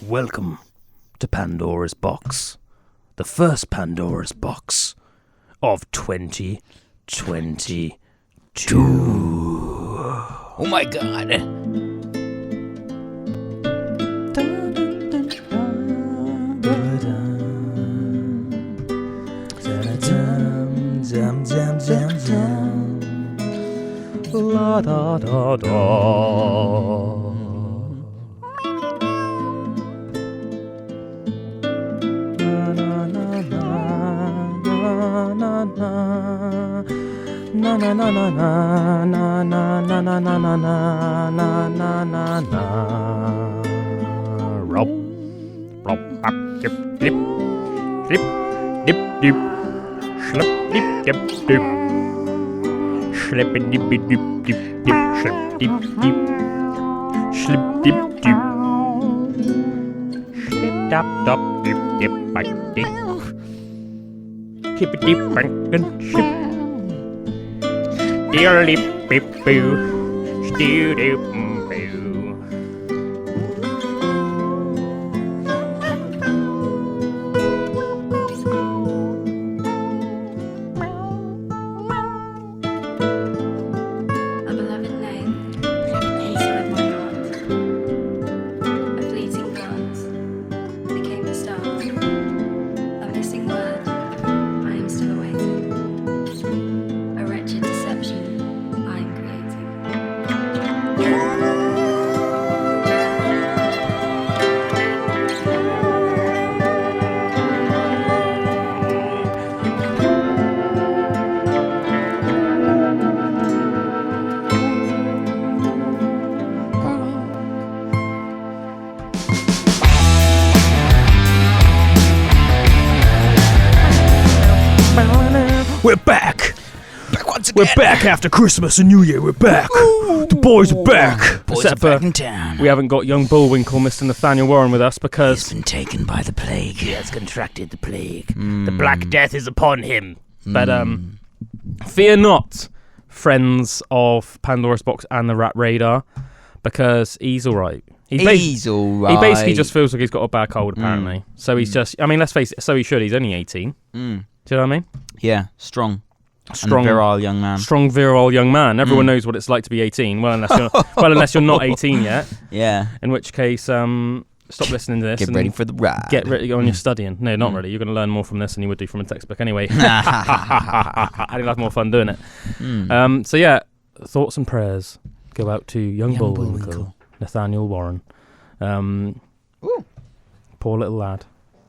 Welcome to Pandora's Box, the first Pandora's Box of 2022. Oh my god. La da da da. Na na na na na na na na na na na na na na na na. Rob, rob, up, dip, dip, dip, dip, dip, slip, dip, dip, dip, slip, dip, dip, dip, dip, dip, slip, dip, dip, slip, dip, dip, slip, dap, dap, dip, dip, bite, dip, dip, dip, bite, and slip. Dearly beep boo, stew doo boo. A beloved name, inside my heart. A fleeting glance became the start. A missing word, I am still awaiting. A wretched deception I am creating. We're back! Back once again. We're back after Christmas and New Year. We're back. The boys are back. Boys Except are back for in town. we haven't got young Bullwinkle, Mr. Nathaniel Warren, with us He's because been taken by the plague. he has contracted the plague. The Black Death is upon him. But fear not, friends of Pandora's Box and the Rat Radar, because he's all right. He's alright. He basically just feels like he's got a bad cold, apparently. So he's just, I mean, let's face it, so he should. He's only 18. Do you know what I mean? Yeah, strong. Strong, And virile young man. strong, virile young man. Everyone knows what it's like to be 18. Well, unless you're not 18 yet. Yeah. In which case, stop listening to this. Get and ready for the ride. Get ready on your studying. No, not really. You're going to learn more from this than you would do from a textbook anyway. I think that's more fun doing it. So yeah, thoughts and prayers go out to young Bullwinkle, Nathaniel Warren. Poor little lad,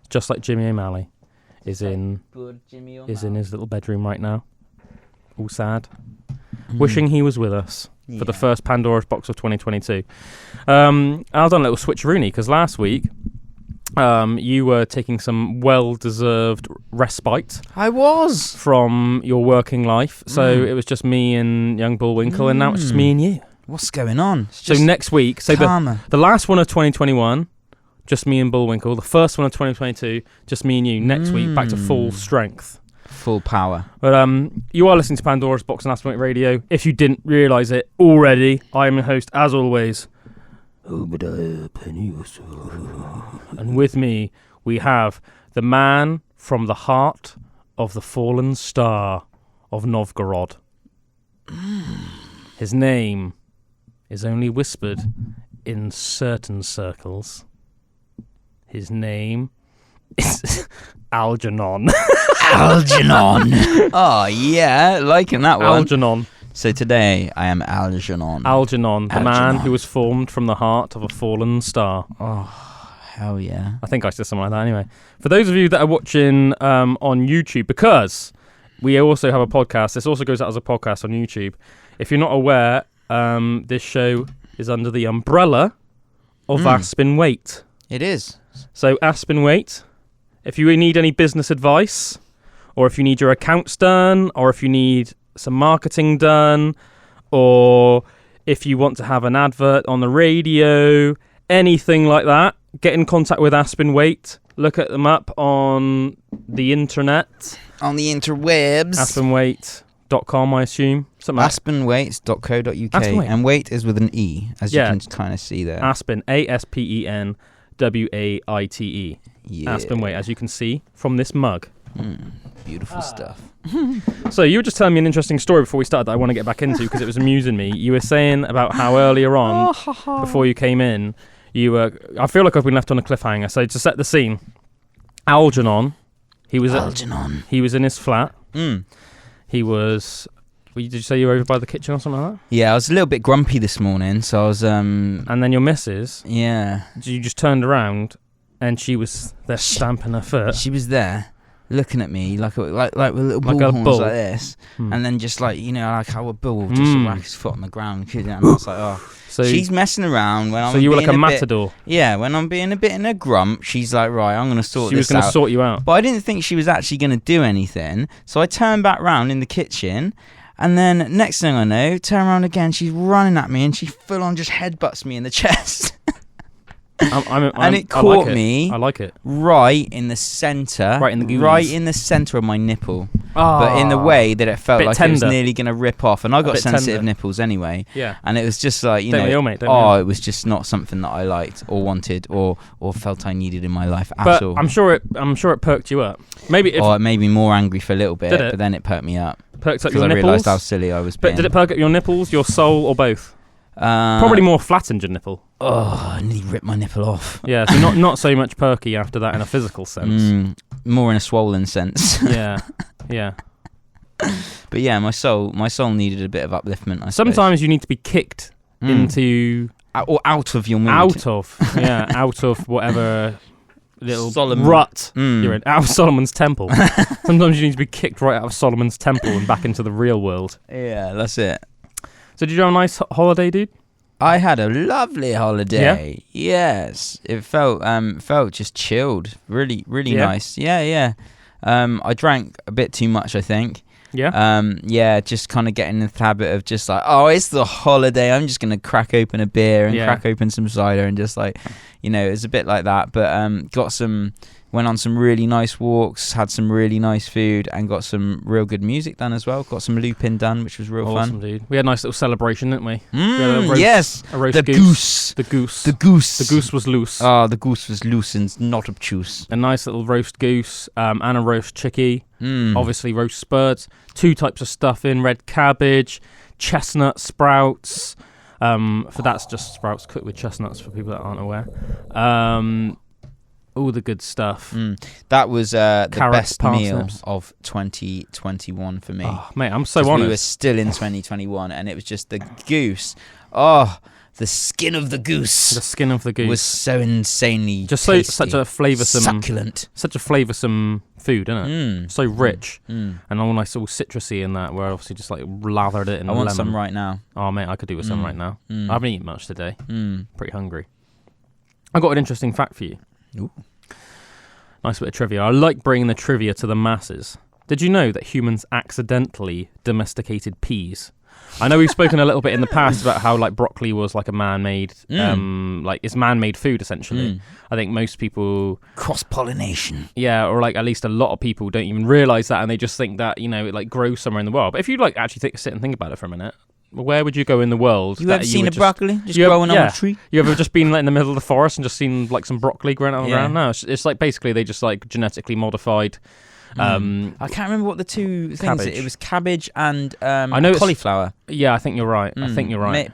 just like Jimmy O'Malley, is in his little bedroom right now, all sad, wishing he was with us for the first Pandora's Box of 2022. I've done a little switcheroony because last week you were taking some well-deserved respite. I was. From your working life, so it was just me and young Bullwinkle, and now it's just me and you. What's going on? It's So just next week, so the last one of 2021, just me and Bullwinkle. The first one of 2022, just me and you. Next week, back to full strength. full power. But you are listening to Pandora's Box on Aspen Waite Radio. If you didn't realise it already, I am your host, as always. And with me, we have the man from the heart of the fallen star of Novgorod. His name is only whispered in certain circles. His name is Algenon. Algenon. Oh, yeah, liking that one. Algenon. So today, I am Algenon. Algenon, the man who was formed from the heart of a fallen star. Oh, hell yeah. I think I said something like that anyway. For those of you that are watching on YouTube, because we also have a podcast, this also goes out as a podcast on YouTube. If you're not aware, this show is under the umbrella of Aspen Waite. It is. So Aspen Waite, if you need any business advice, or if you need your accounts done, or if you need some marketing done, or if you want to have an advert on the radio, anything like that, get in contact with Aspen Waite. Look at them up on the internet. On the interwebs. AspenWaite.com, I assume. AspenWaite.co.uk. Aspen Waite. And Waite is with an E, as you can kind of see there. Aspen, ASPEN. Waite. Yeah. Aspen Waite, as you can see from this mug. Beautiful stuff. So you were just telling me an interesting story before we started that I want to get back into because it was amusing me. You were saying about how earlier on, before you came in, I feel like I've been left on a cliffhanger. So to set the scene, Algenon, he was in his flat. He was. Did you say you were over by the kitchen or something like that? Yeah, I was a little bit grumpy this morning, so I was. And then your missus. Yeah. You just turned around, and she was there stamping her foot. She was there, looking at me like with little bull horns bull. like this, and then just like like how a bull would just whack his foot on the ground. And I was like, oh. So she's messing around when I'm. So you were like a matador. When I'm being a bit in a grump, she's like, right, I'm gonna sort this out. She was gonna sort you out. But I didn't think she was actually gonna do anything, so I turned back round in the kitchen. And then next thing I know, turn around again, she's running at me and she full on just headbutts me in the chest. And it caught me. I like it. Right in the centre. Right in the goonies. Right in the centre of my nipple. Oh, but in the way that it felt like tender. It was nearly going to rip off. And I got sensitive tender. nipples anyway. Yeah. And it was just like, Don't we all, mate? it was just not something that I liked or wanted or felt I needed in my life at all. I'm sure it perked you up. Maybe it made me more angry for a little bit, but then it perked me up. Perked up your nipples? Because I realised how nipples? silly I was But being. did it perk up your nipples, your soul, or both? Probably more flattened your nipple. Oh, I nearly ripped my nipple off. Yeah, so not so much perky after that in a physical sense. More in a swollen sense. Yeah. But yeah, my soul needed a bit of upliftment. I Sometimes suppose. you need to be kicked into or out of your mood. Out of whatever little Solomon. rut you're in. Out of Solomon's temple. Sometimes you need to be kicked right out of Solomon's temple and back into the real world. Yeah, that's it. So did you have a nice holiday, dude? I had a lovely holiday. Yeah? Yes, it felt just chilled. Really, really nice. Yeah. I drank a bit too much, I think. Yeah. Just kind of getting in the habit of just like, oh, it's the holiday. I'm just gonna crack open a beer and crack open some cider and just like, it was a bit like that. But went on some really nice walks, had some really nice food, and got some real good music done as well. Got some looping done, which was real awesome, fun. Dude. We had a nice little celebration, didn't we? Yes. A roast The goose. The goose. The goose. The goose was loose. Oh, the goose was loose and not obtuse. A nice little roast goose and a roast chickie. Obviously roast spurts. 2 types of stuffing, red cabbage, chestnut sprouts. That's just sprouts cooked with chestnuts for people that aren't aware. All the good stuff. That was the Carrots, best meal parsnips. of 2021 for me. Oh, mate, I'm so honest. We were still in 2021, and it was just the goose. Oh, the skin of the goose. The skin of the goose was so insanely just tasty. such a flavoursome, succulent. Such a flavoursome food, isn't it? So rich and all nice, all citrusy in that. Where I obviously just like lathered it in. I want lemon. some right now. Oh, mate, I could do with some right now. I haven't eaten much today. Pretty hungry. I got an interesting fact for you. Ooh. Nice bit of trivia. I like bringing the trivia to the masses. Did you know that humans accidentally domesticated peas? I know we've spoken a little bit in the past about how like broccoli was like a man-made, it's man-made food essentially. I think most people cross-pollination. Yeah, or like at least a lot of people don't even realise that, and they just think that it like grows somewhere in the world. But if you like actually sit and think about it for a minute. Where would you go in the world? You ever seen a broccoli just growing on a tree? You ever just been like in the middle of the forest and just seen like some broccoli growing on the ground? No, it's like basically they just like genetically modified. I can't remember what the two things. It was cabbage and I know cauliflower. Yeah, I think you're right.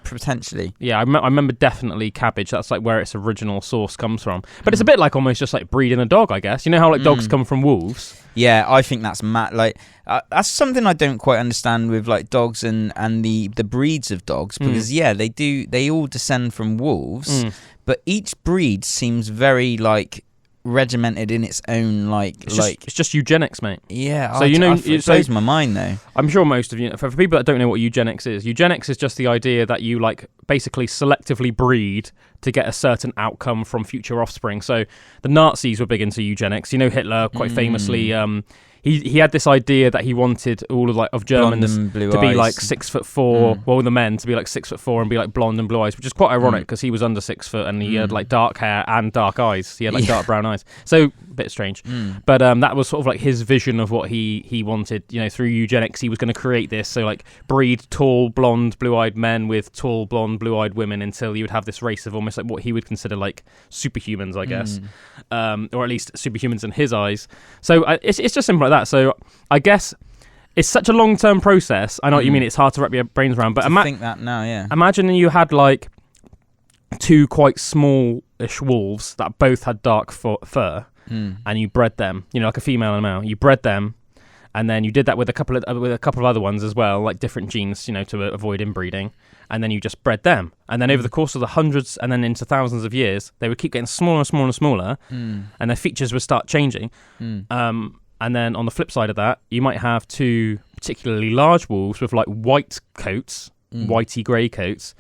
Potentially. Yeah, I remember definitely cabbage. That's like where its original source comes from. But it's a bit like almost just like breeding a dog, I guess. You know how like dogs come from wolves? Yeah, I think that's like that's something I don't quite understand with like dogs and the breeds of dogs because they all descend from wolves, but each breed seems very like regimented in its own it's just eugenics, mate. Yeah, so it blows my mind though. I'm sure most of you, for people that don't know what eugenics is just the idea that you like basically selectively breed to get a certain outcome from future offspring. So the Nazis were big into eugenics. Hitler quite famously he had this idea that he wanted all of Germans Blonde and blue to be eyes. like of Germans to be like eyes. 6'4", well, the men to be like 6'4" and be like blonde and blue eyes, which is quite ironic because he was under 6 foot and he had like dark hair and dark eyes. He had like dark brown eyes, so a bit strange. But that was sort of like his vision of what he wanted. Through eugenics, he was going to create this, so like breed tall blonde blue-eyed men with tall blonde blue-eyed women until you would have this race of almost like what he would consider like superhumans, I guess, or at least superhumans in his eyes. So it's just simple like that. So I guess it's such a long-term process. I know what you mean. It's hard to wrap your brains around. But think that now, yeah. Imagine you had like 2 quite smallish wolves that both had dark fur, and you bred them. Like a female and a male. You bred them, and then you did that with a couple of other ones as well, like different genes, to avoid inbreeding. And then you just bred them. And then over the course of the hundreds and then into thousands of years, they would keep getting smaller and smaller and smaller, and their features would start changing. And then on the flip side of that, you might have 2 particularly large wolves with like white coats, whitey grey coats.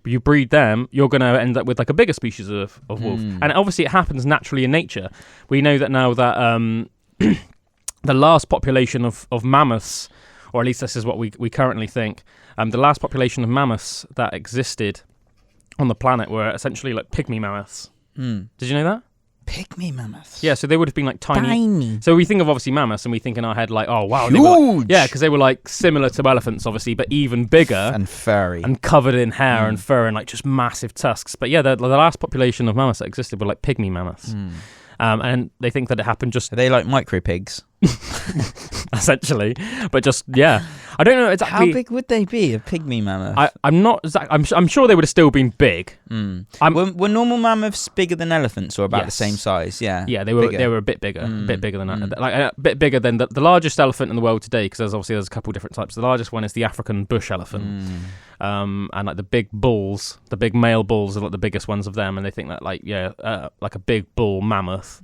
But you breed them, you're going to end up with like a bigger species of wolf. And obviously it happens naturally in nature. We know that now that the last population of mammoths, or at least this is what we currently think, the last population of mammoths that existed on the planet were essentially like pygmy mammoths. Did you know that? Pygmy mammoths? Yeah, so they would have been like tiny. So we think of obviously mammoths and we think in our head like, oh wow. Huge! Because they were like similar to elephants obviously, but even bigger. And furry. And covered in hair and fur and like just massive tusks. But yeah, the last population of mammoths that existed were like pygmy mammoths. And they think that it happened just... Are they like micro pigs? Essentially, but just I don't know exactly how big would they be, a pygmy mammoth. I'm sure they would have still been big. Were normal mammoths bigger than elephants or about the same size? Yeah they were a bit bigger, than that, like a bit bigger than the largest elephant in the world today, because there's a couple different types. The largest one is the African bush elephant, and like the big bulls, the big male bulls are like the biggest ones of them, and they think that like a big bull mammoth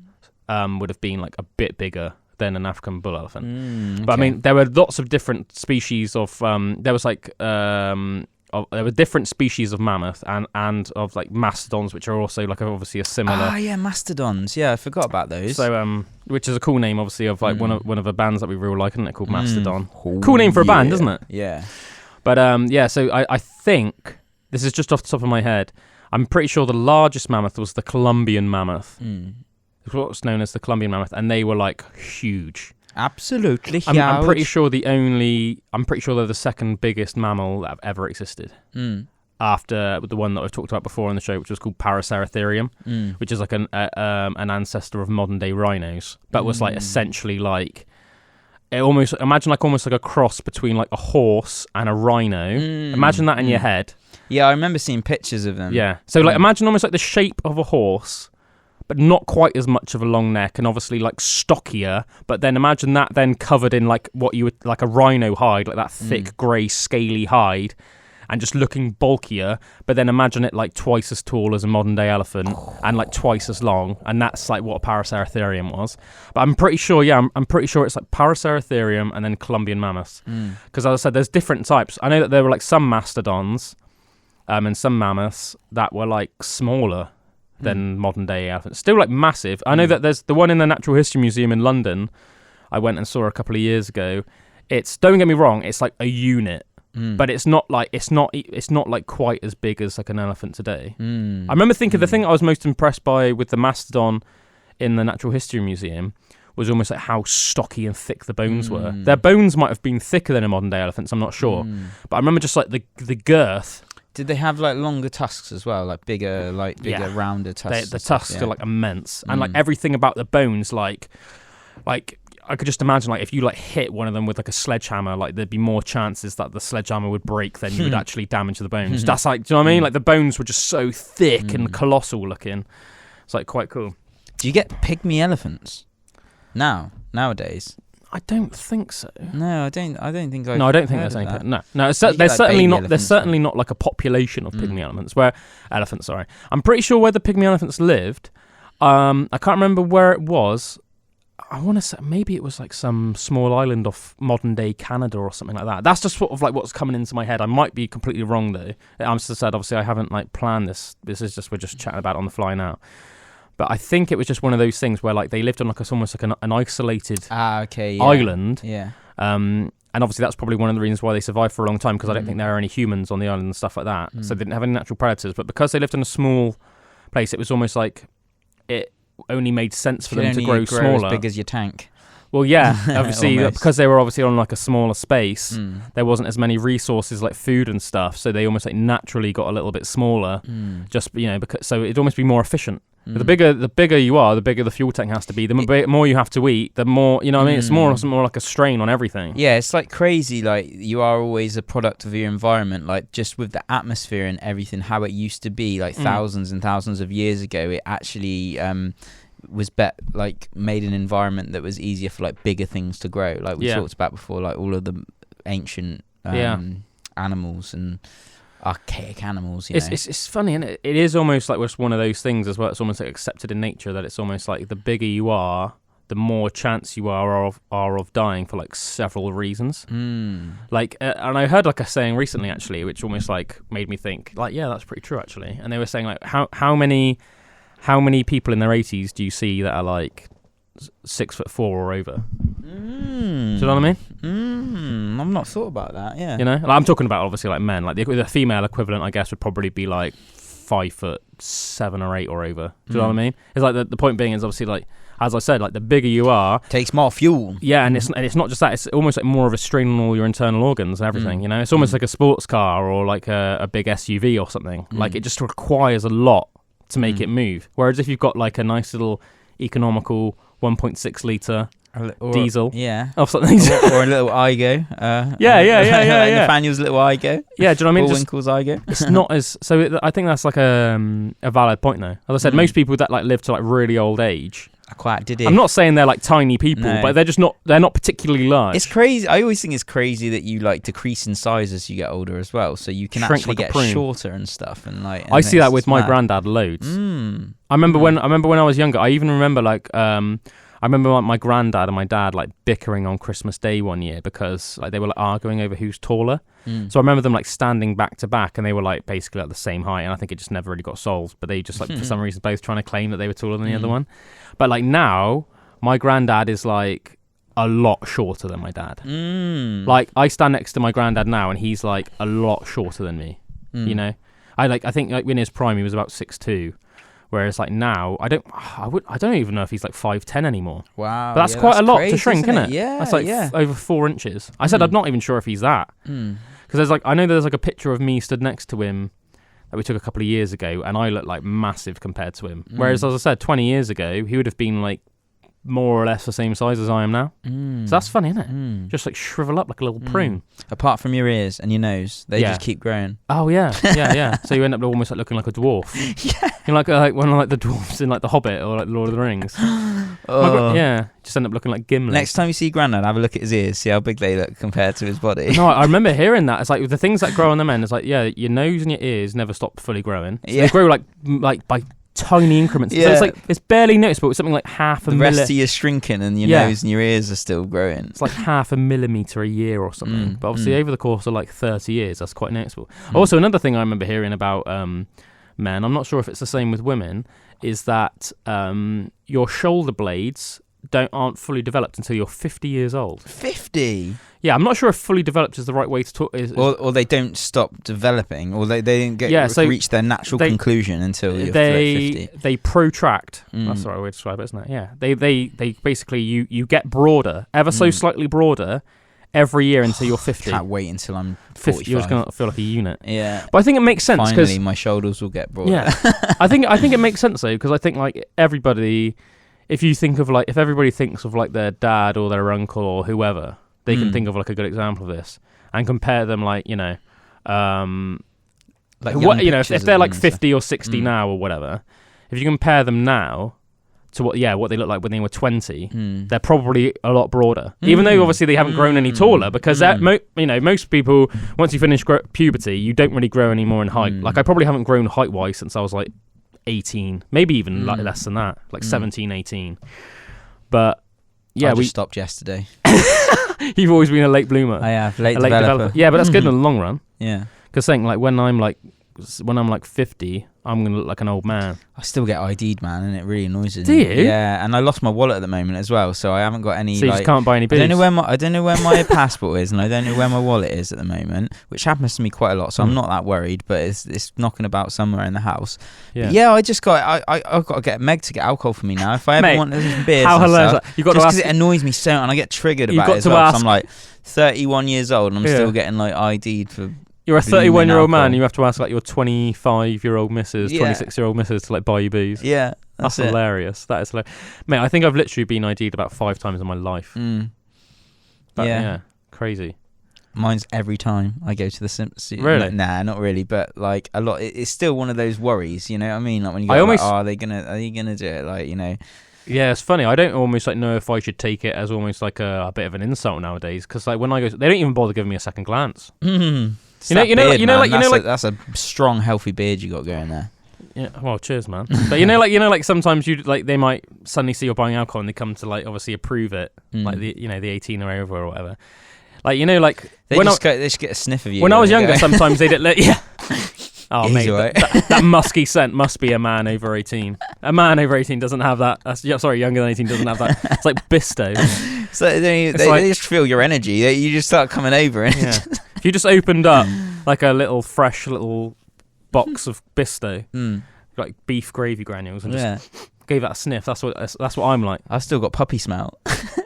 would have been like a bit bigger than an African bull elephant. But I mean, there were lots of different species of there were different species of mammoth and of like mastodons, which are also like obviously a similar. Mastodons. Yeah, I forgot about those. So which is a cool name, obviously, of like one of the bands that we really like, isn't it? Called Mastodon. Cool name for a band, isn't it? Yeah. But so I think this is just off the top of my head. I'm pretty sure the largest mammoth was the Columbian mammoth. What's known as the Columbian mammoth, and they were like huge. Absolutely huge. I'm pretty sure they're the second biggest mammal that have ever existed. After the one that I've talked about before on the show, which was called Paraceratherium, which is like an ancestor of modern day rhinos, but was like essentially like almost like a cross between like a horse and a rhino. Imagine that in your head. Yeah, I remember seeing pictures of them. Yeah, so like imagine almost like the shape of a horse, but not quite as much of a long neck, and obviously like stockier. But then imagine that then covered in like what you would like a rhino hide, like that thick grey scaly hide, and just looking bulkier. But then imagine it like twice as tall as a modern day elephant and like twice as long, and that's like what a Paraceratherium was. But I'm pretty sure, I'm pretty sure it's like Paraceratherium and then Columbian mammoths. Because as I said, there's different types. I know that there were like some mastodons and some mammoths that were like smaller than modern day elephants, still like massive. I know that there's the one in the Natural History Museum in London I went and saw a couple of years ago. It's, don't get me wrong, it's like a unit, but it's not like quite as big as like an elephant today. I remember thinking the thing I was most impressed by with the mastodon in the Natural History Museum was almost like how stocky and thick the bones were. Their bones might have been thicker than a modern day elephant's, I'm not sure, but I remember just like the girth. Did they have like longer tusks as well, like bigger, rounder tusks? The tusks are like immense, and like everything about the bones, like I could just imagine like if you like hit one of them with like a sledgehammer, like there'd be more chances that the sledgehammer would break than you would actually damage the bones. That's like, do you know what I mean? Like the bones were just so thick and colossal looking. It's like quite cool. Do you get pygmy elephants nowadays? I don't think so. No, I don't think I. No, I don't think there's any. No. There's certainly not. There's certainly not like a population of pygmy elephants. Sorry, I'm pretty sure where the pygmy elephants lived. I can't remember where it was. I want to say maybe it was like some small island off modern day Canada or something like that. That's just sort of like what's coming into my head. I might be completely wrong though. I'm just said obviously I haven't like planned this. This is just we're just chatting about it on the fly now. But I think it was just one of those things where like they lived on like almost like an isolated yeah. island. Yeah. And obviously that's probably one of the reasons why they survived for a long time, because I don't think there are any humans on the island and stuff like that. So they didn't have any natural predators. But because they lived in a small place, it was almost like it only made sense for them to grow smaller. As big as your tank. Well, yeah, obviously because they were obviously on like a smaller space, there wasn't as many resources like food and stuff, so they almost like naturally got a little bit smaller. Just because so it'd almost be more efficient. The bigger you are, the bigger the fuel tank has to be. The more you have to eat, the more what I mean. It's more like a strain on everything. Yeah, it's like crazy. Like you are always a product of your environment. Like just with the atmosphere and everything, how it used to be, like thousands and thousands of years ago, it actually was made an environment that was easier for like bigger things to grow. Like we talked about before, like all of the ancient animals and archaic animals. It's funny, and it is almost like just one of those things as well. It's almost like accepted in nature that it's almost like the bigger you are, the more chance you are of dying for like several reasons. Like, and I heard like a saying recently actually, which almost like made me think like, yeah, that's pretty true actually. And they were saying like, how many people in their 80s do you see that are like 6'4" or over? Do you know what I mean? I've not thought about that. Yeah, like, I'm talking about obviously like men. Like the female equivalent, I guess, would probably be like 5'7" or 8 or over. Do you know what I mean? It's like the point being is obviously like, as I said, like the bigger you are, takes more fuel. Yeah, and it's not just that. It's almost like more of a strain on all your internal organs and everything. It's almost like a sports car or like a big SUV or something. Like it just requires a lot to make it move. Whereas if you've got like a nice little economical 1.6 litre diesel, or something, or a little Igo, Nathaniel's little Igo, do you know what I mean? Bullwinkle's Igo. It's not as so. I think that's like a valid point though. As I said, most people that like live to like really old age are quite diddy. I'm not saying they're like tiny people, but they're not particularly large. It's crazy. I always think it's crazy that you like decrease in size as you get older as well, so you can actually like get shorter and stuff. And like I see that with my granddad loads. I remember when I was younger. I even remember like I remember like my granddad and my dad like bickering on Christmas Day one year because like they were like arguing over who's taller. So I remember them like standing back to back and they were like basically at the same height, and I think it just never really got solved. But they just like for some reason both trying to claim that they were taller than the other one. But like now, my granddad is like a lot shorter than my dad. Like I stand next to my granddad now, and he's like a lot shorter than me. I think like in his prime he was about 6'2". Whereas like now, I don't even know if he's like 5'10" anymore. Wow, but that's quite a lot to shrink, isn't it? Yeah, that's like over 4 inches. I said I'm not even sure if he's that, because there's like I know there's like a picture of me stood next to him that we took a couple of years ago, and I look like massive compared to him. Whereas as I said, 20 years ago he would have been like more or less the same size as I am now. So that's funny, isn't it? Just like shrivel up like a little prune. Apart from your ears and your nose, they just keep growing. Oh yeah. So you end up almost like looking like a dwarf. You're like one of like the dwarfs in like The Hobbit or like Lord of the Rings. Just end up looking like Gimli. Next time you see Grandad, have a look at his ears, see how big they look compared to his body. No, I remember hearing that. It's like the things that grow on the men. It's like your nose and your ears never stop fully growing. So they grow like by tiny increments. So it's like it's barely noticeable. It's something like half a the rest of you shrinking and your nose and your ears are still growing. It's like half a millimetre a year or something. But obviously over the course of like 30 years, that's quite noticeable. Also, another thing I remember hearing about men, I'm not sure if it's the same with women, is that your shoulder blades aren't fully developed until you're 50 years old. 50? Yeah, I'm not sure if fully developed is the right way to talk. Or they don't stop developing, or they didn't reach their natural conclusion until you're 50. They protract. That's the right way to describe it, isn't it? Yeah. They basically, you get broader, ever so slightly broader, every year until you're 50. Can't wait until I'm 45. You're just going to feel like a unit. Yeah. But I think it makes sense. Finally, my shoulders will get broader. Yeah. I think it makes sense, though, because I think like everybody... If you think of like, if everybody thinks of like their dad or their uncle or whoever, they can think of like a good example of this and compare them like, like if they're like 50 or 60 now or whatever, if you compare them now to what they look like when they were 20, they're probably a lot broader. Even though obviously they haven't grown any taller, because most people, once you finish puberty, you don't really grow any more in height. Like I probably haven't grown height-wise since I was like 18, maybe even like less than that, like 17, 18. But yeah, I just stopped yesterday. You've always been a late bloomer. I have, late developer. Yeah, but that's good in the long run. Yeah, because saying like when I'm like 50, I'm going to look like an old man. I still get ID'd, man, and it really annoys me. Do you? Yeah, and I lost my wallet at the moment as well, so I haven't got any. So you just can't buy any booze? I don't know where my passport is, and I don't know where my wallet is at the moment, which happens to me quite a lot. So I'm not that worried, but it's knocking about somewhere in the house. Yeah, I just got I've got to get Meg to get alcohol for me now. If I ever want some beers, how hilarious! You got just to ask. Because it annoys me so, and I get triggered about it as well. So I'm like 31 years old, and I'm still getting like ID'd for. You're a 31-year-old man, and you have to ask like your 25-year-old missus, 26-year-old missus to like buy you booze. Yeah, that's hilarious. That is hilarious, mate. I think I've literally been ID'd about 5 times in my life. Yeah, crazy. Mine's every time I go to the Symbiotic. Really? Nah, not really, but like a lot. It's still one of those worries, you know what I mean? Like when you go, are you gonna do it? Like, you know. Yeah, it's funny. I don't almost like know if I should take it as almost like a bit of an insult nowadays, because like when I go, they don't even bother giving me a second glance. That's a strong, healthy beard you got going there. Yeah, well, cheers, man. But like sometimes you like they might suddenly see you're buying alcohol and they come to like obviously approve it, like the 18 or over or whatever. Like like they just get a sniff of you. When I was younger, sometimes they didn't let. Yeah. Oh, mate, that musky scent must be a man over 18. A man over 18 doesn't have that. Younger than 18 doesn't have that. It's like Bisto. So they just feel your energy. You just start coming over. And if you just opened up like a little fresh little box of Bisto, like beef gravy granules, and just gave that a sniff, that's what I'm like. I've still got puppy smell.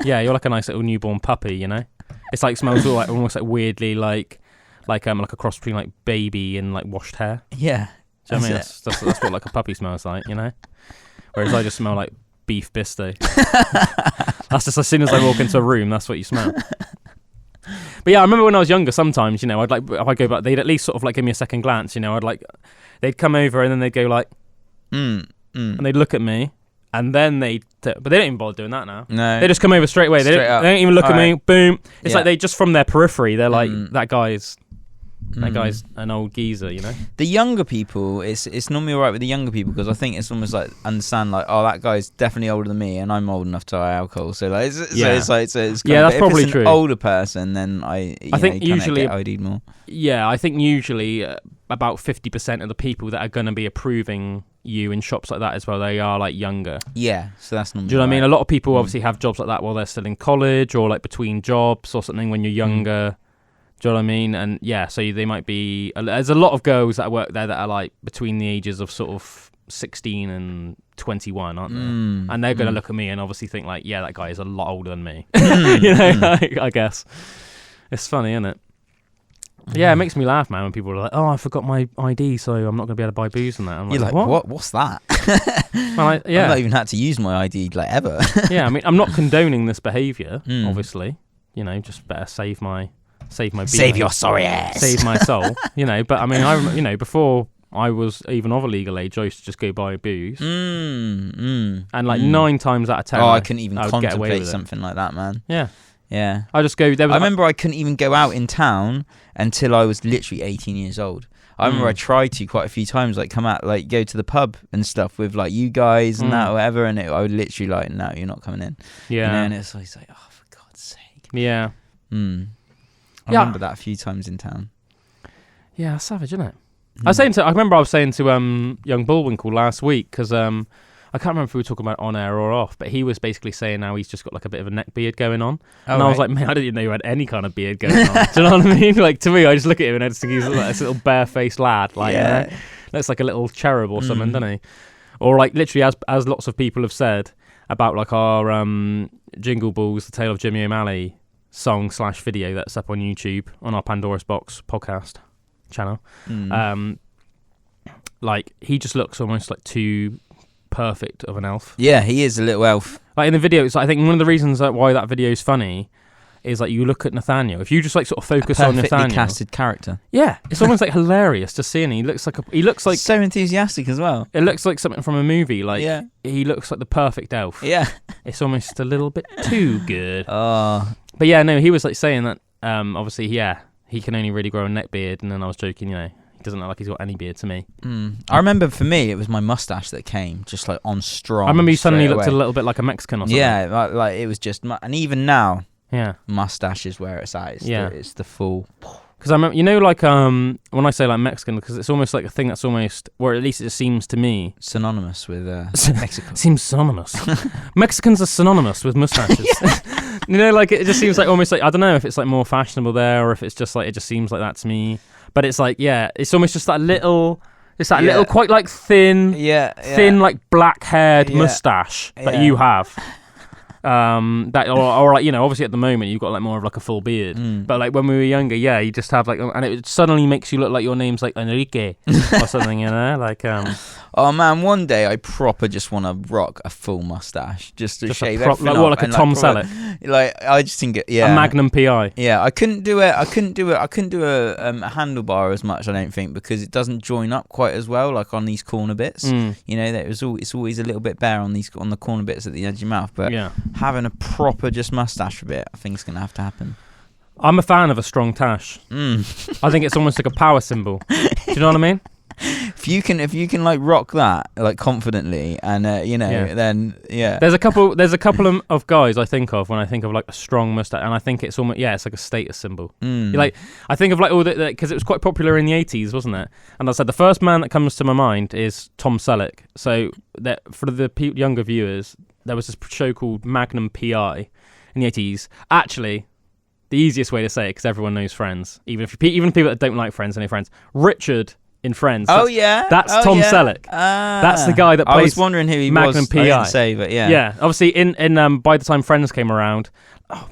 Yeah, you're like a nice little newborn puppy, you know? It's like smells like almost like weirdly like a cross between like baby and like washed hair. Yeah. Do you know what I mean? That's what like a puppy smells like, you know? Whereas I just smell like beef Bisto. That's just as soon as I walk into a room, that's what you smell. But yeah, I remember when I was younger, sometimes, you know, I'd like, if I go back, they'd at least sort of like give me a second glance, you know, they'd come over and then they'd go like, and they'd look at me, and then but they don't even bother doing that now. No. They just come over straight away. They don't even look at me, boom. It's like they just from their periphery, they're like, that guy's an old geezer, you know. The younger people, it's normally alright with the younger people, because I think it's almost like understand like, oh, that guy's definitely older than me, and I'm old enough to buy alcohol. So like, it's that's probably true. An older person, then I think usually get ID'd more. Yeah, I think usually about 50% of the people that are going to be approving you in shops like that as well, they are like younger. Yeah, so that's normally. Do you know what I mean? A lot of people obviously have jobs like that while they're still in college, or like between jobs or something when you're younger. Do you know what I mean? And yeah, so they might be. There's a lot of girls that work there that are like between the ages of sort of 16 and 21, aren't they? And they're going to look at me and obviously think like, yeah, that guy is a lot older than me. You know, I guess. It's funny, isn't it? Yeah, it makes me laugh, man, when people are like, oh, I forgot my ID, so I'm not going to be able to buy booze and that. I'm You're like, what? What's that? Well, I've not even had to use my ID like ever. Yeah, I mean, I'm not condoning this behaviour, obviously. You know, just better save my beat. Save your sorry ass. Save my soul. You know, but I mean, before I was even of a legal age, I used to just go buy booze. And like 9 times out of 10, I couldn't even contemplate something like that, man. Yeah. Yeah. I just go. I remember I couldn't even go out in town until I was literally 18 years old. I remember I tried to quite a few times, like come out, like go to the pub and stuff with like you guys and that or whatever, and I would literally like, no, you're not coming in. Yeah. You know, and it's like, oh, for God's sake. Yeah. I remember that a few times in town. Yeah, savage, isn't it? I remember I was saying to young Bullwinkle last week, because I can't remember if we were talking about on air or off, but he was basically saying now he's just got like a bit of a neck beard going on. I was like, man, I didn't know you had any kind of beard going on. Do you know what I mean? Like, to me, I just look at him and I just think he's like this little barefaced lad. Like, you know? Looks like a little cherub or something, doesn't he? Or like literally, as lots of people have said about like our Jingle Balls, The Tale of Jimmy O'Malley song/video that's up on YouTube on our Pandora's Box podcast channel. Like, he just looks almost like too perfect of an elf. Yeah, he is a little elf. Like in the video, it's like, I think one of the reasons why that video is funny is like you look at Nathaniel. If you just like sort of focus on Nathaniel, perfectly casted character. Yeah, it's almost like hilarious to see him. He looks like so enthusiastic as well. It looks like something from a movie. Like he looks like the perfect elf. Yeah, it's almost a little bit too good. Oh, but yeah, no, he was like saying that. Obviously, he can only really grow a neck beard, and then I was joking, you know. He doesn't look like he's got any beard to me. I remember for me, it was my mustache that came just like on strong. I remember you suddenly looked a little bit like a Mexican or something. Yeah, like it was just, and even now, mustache is where it's at. It's the full. Because I remember, you know, like when I say like Mexican, because it's almost like a thing that's almost, or at least it seems to me, synonymous with Mexico. Seems synonymous. Mexicans are synonymous with mustaches. You know, like it just seems like almost like, I don't know if it's like more fashionable there or if it's just like it just seems like that to me. But it's like, yeah, it's almost just that little. It's that little, quite like thin, like black-haired mustache that you have. That or like, you know, obviously at the moment you've got like more of like a full beard, but like when we were younger, you just have like, and it suddenly makes you look like your name's like Enrique or something, you know, like Oh man, one day I proper just want to rock a full mustache, just to shave everything like off. What, like a Tom Selleck? Like I just think it, a Magnum PI. Yeah, I couldn't do a handlebar as much, I don't think, because it doesn't join up quite as well, like on these corner bits. You know, it's always a little bit bare on the corner bits at the edge of your mouth. But having a proper just mustache bit, I think it's gonna have to happen. I'm a fan of a strong tash. I think it's almost like a power symbol. Do you know what I mean? If you can like rock that like confidently, and then there's a couple of guys I think of when I think of like a strong mustache, and I think it's almost it's like a status symbol. Like I think of like all that, because it was quite popular in the 80s, wasn't it? And I said the first man that comes to my mind is Tom Selleck. So that for the younger viewers, there was this show called Magnum PI in the 80s. Actually, the easiest way to say it, because everyone knows Friends, even people that don't like Friends, any Friends, Richard in Friends. That's Tom Selleck. That's the guy that plays. I was wondering who he Magnum was. PI. I didn't say, but yeah. Obviously, in by the time Friends came around,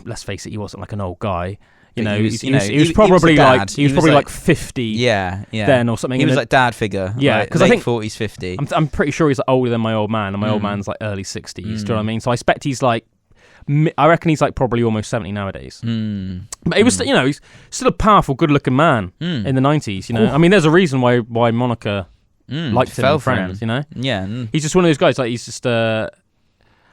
let's face it, he wasn't like an old guy. You know, he was probably like 50. Then or something. He was like dad figure. Yeah, because I think 40s, 50. I'm pretty sure he's like older than my old man, and my old man's like early 60s. Do you know what I mean? So I expect he's like. I reckon he's like probably almost 70 nowadays. But he was, you know, he's still a powerful, good-looking man in the 90s. You know, I mean, there's a reason why Monica liked him in Friends. You know, he's just one of those guys. Like he's just, I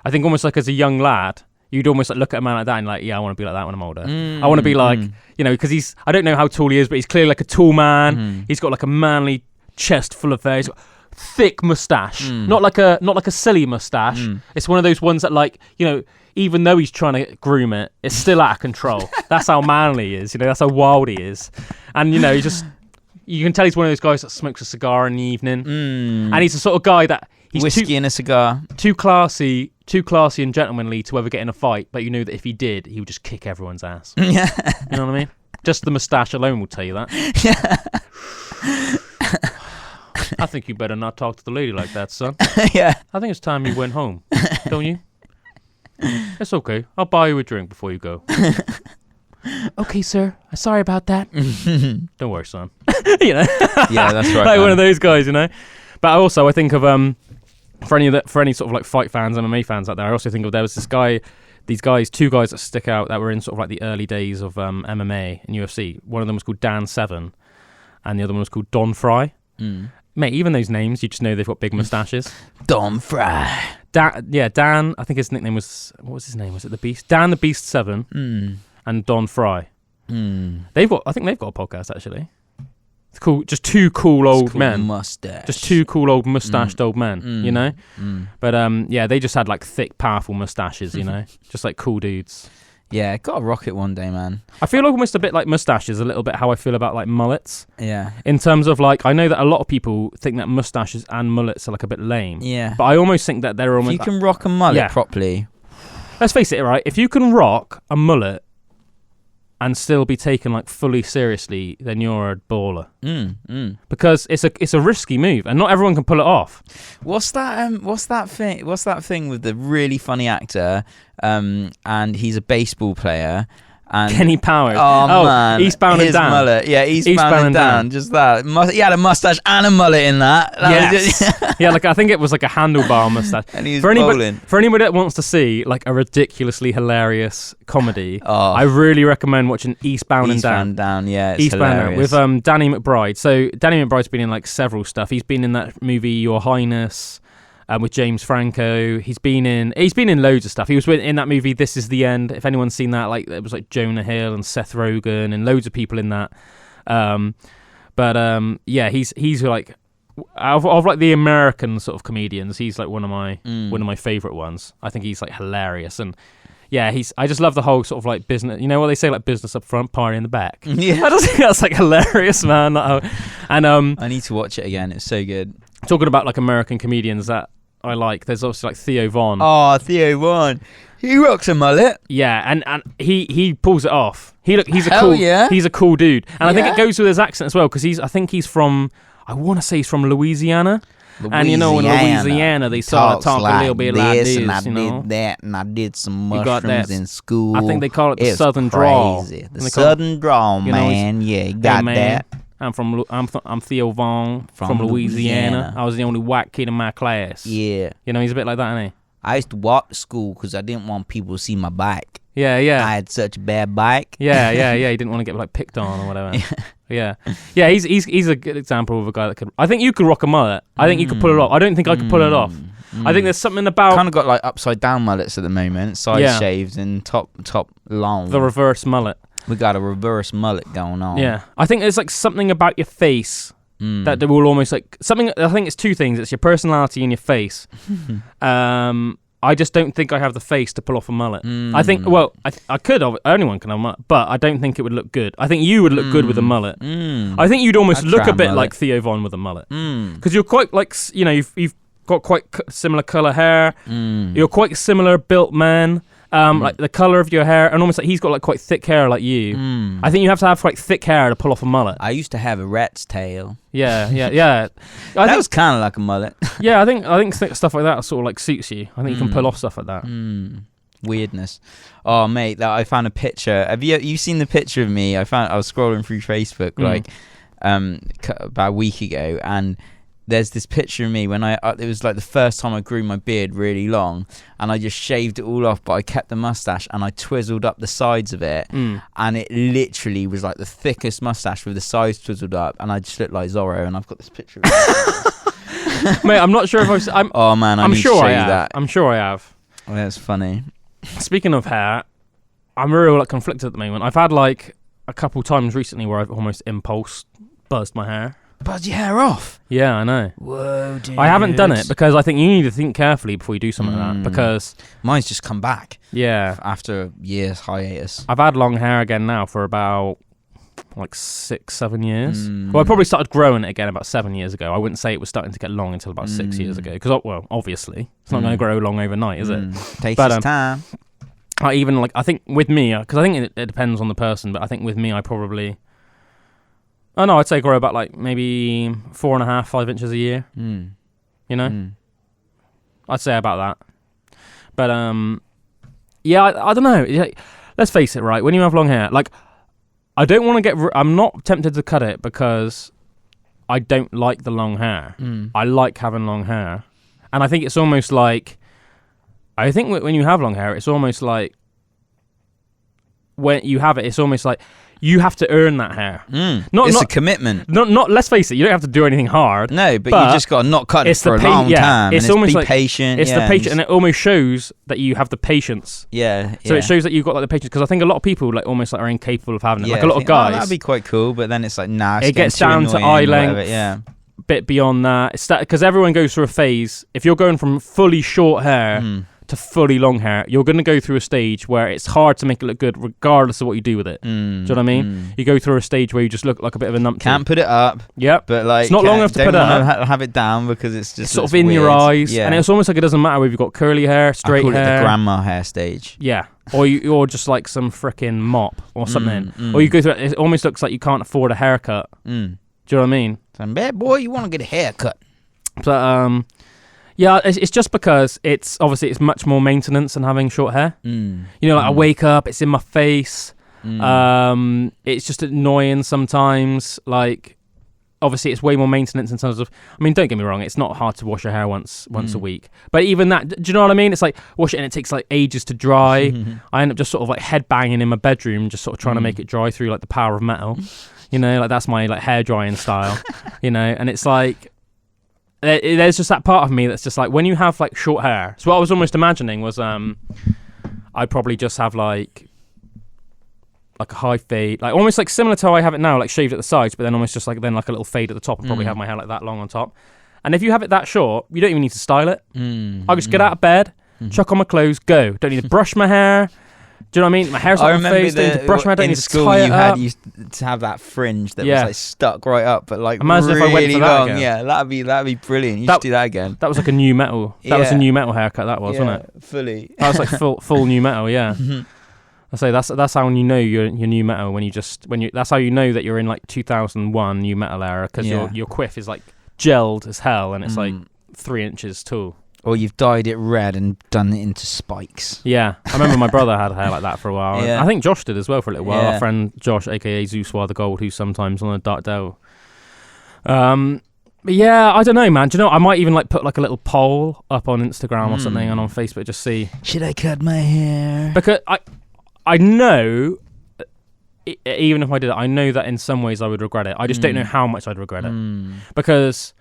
think almost like as a young lad, you'd almost like look at a man like that and like, I want to be like that when I'm older. I want to be like, you know, because I don't know how tall he is, but he's clearly like a tall man. He's got like a manly chest full of hair. He's got thick mustache, not like a silly mustache. It's one of those ones that, like, you know, even though he's trying to groom it, it's still out of control. That's how manly he is, you know, that's how wild he is. And, you know, you can tell he's one of those guys that smokes a cigar in the evening. And he's the sort of guy that he's whiskey and a cigar. Too classy and gentlemanly to ever get in a fight, but you know that if he did, he would just kick everyone's ass. You know what I mean? Just the moustache alone will tell you that. I think you better not talk to the lady like that, son. I think it's time you went home, don't you? It's okay. I'll buy you a drink before you go. Okay, sir. Sorry about that. Don't worry, son. You know? Yeah, that's right. Like one of those guys, you know? But also I think of for any sort of like fight fans, MMA fans out there, I also think of there was two guys that stick out that were in sort of like the early days of MMA and UFC. One of them was called Dan Severn, and the other one was called Don Fry. Mate, even those names, you just know they've got big moustaches. Don Fry. Dan, I think his nickname was, what was his name? Was it The Beast? Dan the Beast Severn and Don Fry. I think they've got a podcast, actually. It's cool. Just two cool old men. Mustache. Just two cool old mustached old men, you know? But they just had like thick, powerful mustaches, you know? Just like cool dudes. Yeah, gotta rock it one day, man. I feel almost a bit like mustaches, a little bit how I feel about like mullets. Yeah. In terms of like, I know that a lot of people think that mustaches and mullets are like a bit lame. Yeah. But I almost think that they're almost... If you can rock a mullet properly. Let's face it, right? If you can rock a mullet and still be taken like fully seriously, then you're a baller. Because it's a risky move, and not everyone can pull it off. What's that thing with the really funny actor, and he's a baseball player, and Kenny Powers. Oh man, Eastbound and Down. Mullet. Yeah, Eastbound and Down. Just that. He had a mustache and a mullet in that. Yeah, like I think it was like a handlebar mustache. And he was bowling. For anybody that wants to see like a ridiculously hilarious comedy, I really recommend watching Eastbound and Down. Eastbound and Down, yeah, it's Eastbound hilarious. With Danny McBride. So Danny McBride's been in like several stuff. He's been in that movie Your Highness. With James Franco, he's been in loads of stuff. He was in that movie This Is the End. If anyone's seen that, like it was like Jonah Hill and Seth Rogen and loads of people in that. He's like of like the American sort of comedians. He's like one of my favorite ones. I think he's like hilarious, and Yeah, I just love the whole sort of like business. You know what they say, like business up front, party in the back. Yeah, I just think that's like hilarious, man. And I need to watch it again. It's so good. Talking about like American comedians that I like. There's obviously like Theo Von. Oh, Theo Von. He rocks a mullet. Yeah, and he pulls it off. He's a cool dude. And I think it goes with his accent as well, because I think he's from, I want to say he's from Louisiana. And you know, in Louisiana, they sort of talk a little bit like this, and I did that, and I did some mushrooms in school. I think they call it the Southern drawl. The Southern drawl, man. Yeah, you got that. I'm Theo Von from Louisiana. I was the only white kid in my class. Yeah. You know, he's a bit like that, isn't he? I used to walk to school because I didn't want people to see my bike. Yeah. I had such a bad bike. Yeah. He didn't want to get like picked on or whatever. Yeah. He's a good example of a guy that could. I think you could rock a mullet. I think you could pull it off. I don't think I could pull it off. I think there's something about kind of got like upside down mullets at the moment, side shaved and top long. The reverse mullet. We got a reverse mullet going on. Yeah, I think there's like something about your face that will almost like something. I think it's two things. It's your personality and your face. I just don't think I have the face to pull off a mullet. I think, I could. Anyone can have a mullet, but I don't think it would look good. I think you would look good with a mullet. I think you'd almost look a bit like Theo Von with a mullet. Because you're quite like, you know, you've got quite similar colour hair. You're quite similar built man. Like the colour of your hair, and almost like he's got like quite thick hair like you. I think you have to have quite thick hair to pull off a mullet. I used to have a rat's tail. Yeah. That was kind of like a mullet. Yeah, I think stuff like that sort of like suits you. I think you can pull off stuff like that. Weirdness. Oh mate, I found a picture. Have you seen the picture of me? I was scrolling through Facebook like about a week ago, and there's this picture of me when it was like the first time I grew my beard really long, and I just shaved it all off, but I kept the mustache and I twizzled up the sides of it, and it literally was like the thickest mustache with the sides twizzled up, and I just looked like Zorro. And I've got this picture of it. Mate, I'm not sure if I'm sure I have. That. I'm sure I have. Oh, that's funny. Speaking of hair, I'm really like conflicted at the moment. I've had like a couple times recently where I've almost impulse buzzed my hair. Buzz your hair off? Yeah, I know. Whoa, dude. I haven't done it because I think you need to think carefully before you do something like that, because mine's just come back. Yeah. After years hiatus. I've had long hair again now for about like 6-7 years. Well, I probably started growing it again about 7 years ago. I wouldn't say it was starting to get long until about 6 years ago, because, well, obviously it's not going to grow long overnight, is it? Takes its time. I think with me, because I think it depends on the person, but I think with me, I'd say grow about like maybe 4.5-5 inches a year. You know, I'd say about that. But I don't know. Let's face it, right? When you have long hair, like I don't want to I'm not tempted to cut it because I don't like the long hair. I like having long hair, and I think it's almost like. I think when you have long hair, it's almost like when you have it, it's almost like you have to earn that hair. It's a commitment. Not. Let's face it, you don't have to do anything hard. No, but you just got to not cut it for a long time. It's almost like patient. It's the patience, and it almost shows that you have the patience. Yeah. So it shows that you've got like the patience, because I think a lot of people like almost like are incapable of having it. Like a lot of guys. That'd be quite cool, but then it's like it gets down to eye length. Bit beyond that, because everyone goes through a phase. If you're going from fully short hair to fully long hair, you're going to go through a stage where it's hard to make it look good regardless of what you do with it. Do you know what I mean? You go through a stage where you just look like a bit of a numpty. Can't put it up. Yep. But like, it's not long enough to put it up. Have it down because it's just sort of in your eyes. And it's almost like it doesn't matter whether you've got curly hair, straight hair. I call it the grandma hair stage. Yeah. Or just like some frickin' mop or something. Or you go through it almost looks like you can't afford a haircut. Do you know what I mean? Some bad boy, you want to get a haircut. But yeah, it's just because it's much more maintenance than having short hair. You know, like I wake up, it's in my face. It's just annoying sometimes. Like, obviously, it's way more maintenance in terms of. I mean, don't get me wrong, it's not hard to wash your hair once a week. But even that, do you know what I mean? It's like wash it and it takes like ages to dry. I end up just sort of like head banging in my bedroom, just sort of trying to make it dry through like the power of metal. You know, like that's my like hair drying style. You know, and it's like. There's just that part of me that's just like when you have like short hair. So what I was almost imagining was I'd probably just have like a high fade, like almost like similar to how I have it now, like shaved at the sides, but then almost just like a little fade at the top, and probably have my hair like that long on top. And if you have it that short, you don't even need to style it. I'll just get out of bed, chuck on my clothes, go. Don't need to brush my hair. Do you know what I mean? My hair's on my face. I need to brush my hair. In school, you used to have that fringe that was like stuck right up, but like imagine really if I went for that long. again. Yeah, that'd be brilliant. You should do that again. That was like a new metal. That was a new metal haircut. That was, wasn't it? Fully. That was like full new metal. Yeah. I say that's how you know you're new metal when you that's how you know that you're in like 2001 new metal era, because your quiff is like gelled as hell and it's like 3 inches tall. Or you've dyed it red and done it into spikes. Yeah, I remember my brother had hair like that for a while. Yeah. I think Josh did as well for a little while. Yeah. Our friend Josh, aka Zeuswar the Gold, who's sometimes on a Dark Dell. But yeah, I don't know, man. Do you know? I might even like put like a little poll up on Instagram or something and on Facebook, just see. Should I cut my hair? Because I know, even if I did it, I know that in some ways I would regret it. I just don't know how much I'd regret it. Because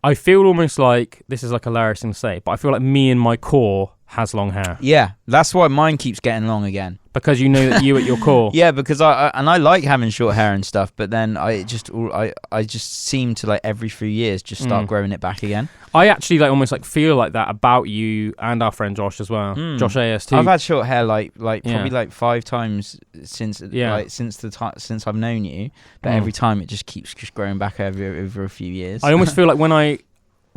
I feel almost like, this is like a hilarious thing to say, but I feel like me and my core has long hair. Yeah, that's why mine keeps getting long again. Because you know that you at your core. Yeah, because I like having short hair and stuff, but then I just seem to like every few years just start growing it back again. I actually like almost like feel like that about you and our friend Josh as well. Josh AST. I've had short hair like probably like 5 times since since I've known you, but every time it just keeps growing back over a few years. I almost feel like when I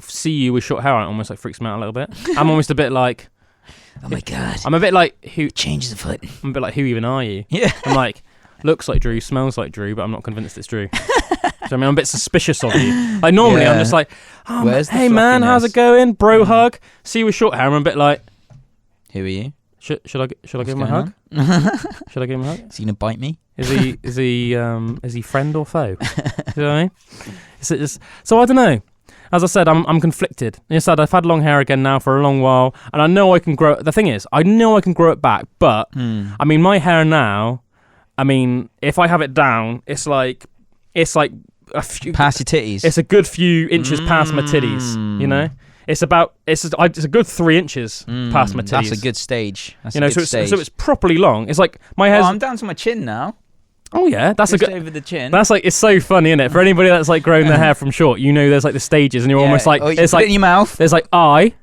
see you with short hair, it almost like freaks me out a little bit. I'm almost a bit like, oh my god! I'm a bit like, who changes the foot? I'm a bit like, who even are you? Yeah. I'm like, looks like Drew, smells like Drew, but I'm not convinced it's Drew. So, I mean, I'm a bit suspicious of you. Like normally, I'm just like, hey man, how's it going? Bro hug. See you with short hair. I'm a bit like, who are you? Should I give him a hug? Should I give him a hug? Is he gonna bite me? Is he friend or foe? You know what I mean? Is it just, so I don't know. As I said, I'm conflicted. As I said, I've had long hair again now for a long while, and I know I can grow. The thing is, I know I can grow it back, but I mean, my hair now. I mean, if I have it down, it's like a few past your titties. It's a good few inches past my titties. You know, it's a good 3 inches past my titties. That's a good stage. That's so it's properly long. It's like my hair. I'm down to my chin now. Oh yeah, that's just a good over the chin. That's like, it's so funny, isn't it? For anybody that's like grown their hair from short, you know, there's like the stages, and you're almost like, it's like in your mouth. There's like eye,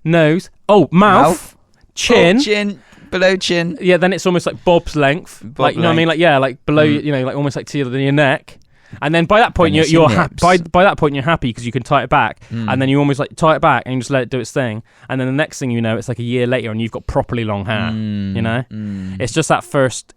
nose, mouth, chin, below chin. Yeah, then it's almost like bob's length, like you know what I mean, like like below, you know, like almost like to your neck. And then by that point you're happy. By that point you're happy because you can tie it back, and then you almost like tie it back and you just let it do its thing. And then the next thing you know, it's like a year later and you've got properly long hair. You know, it's just that first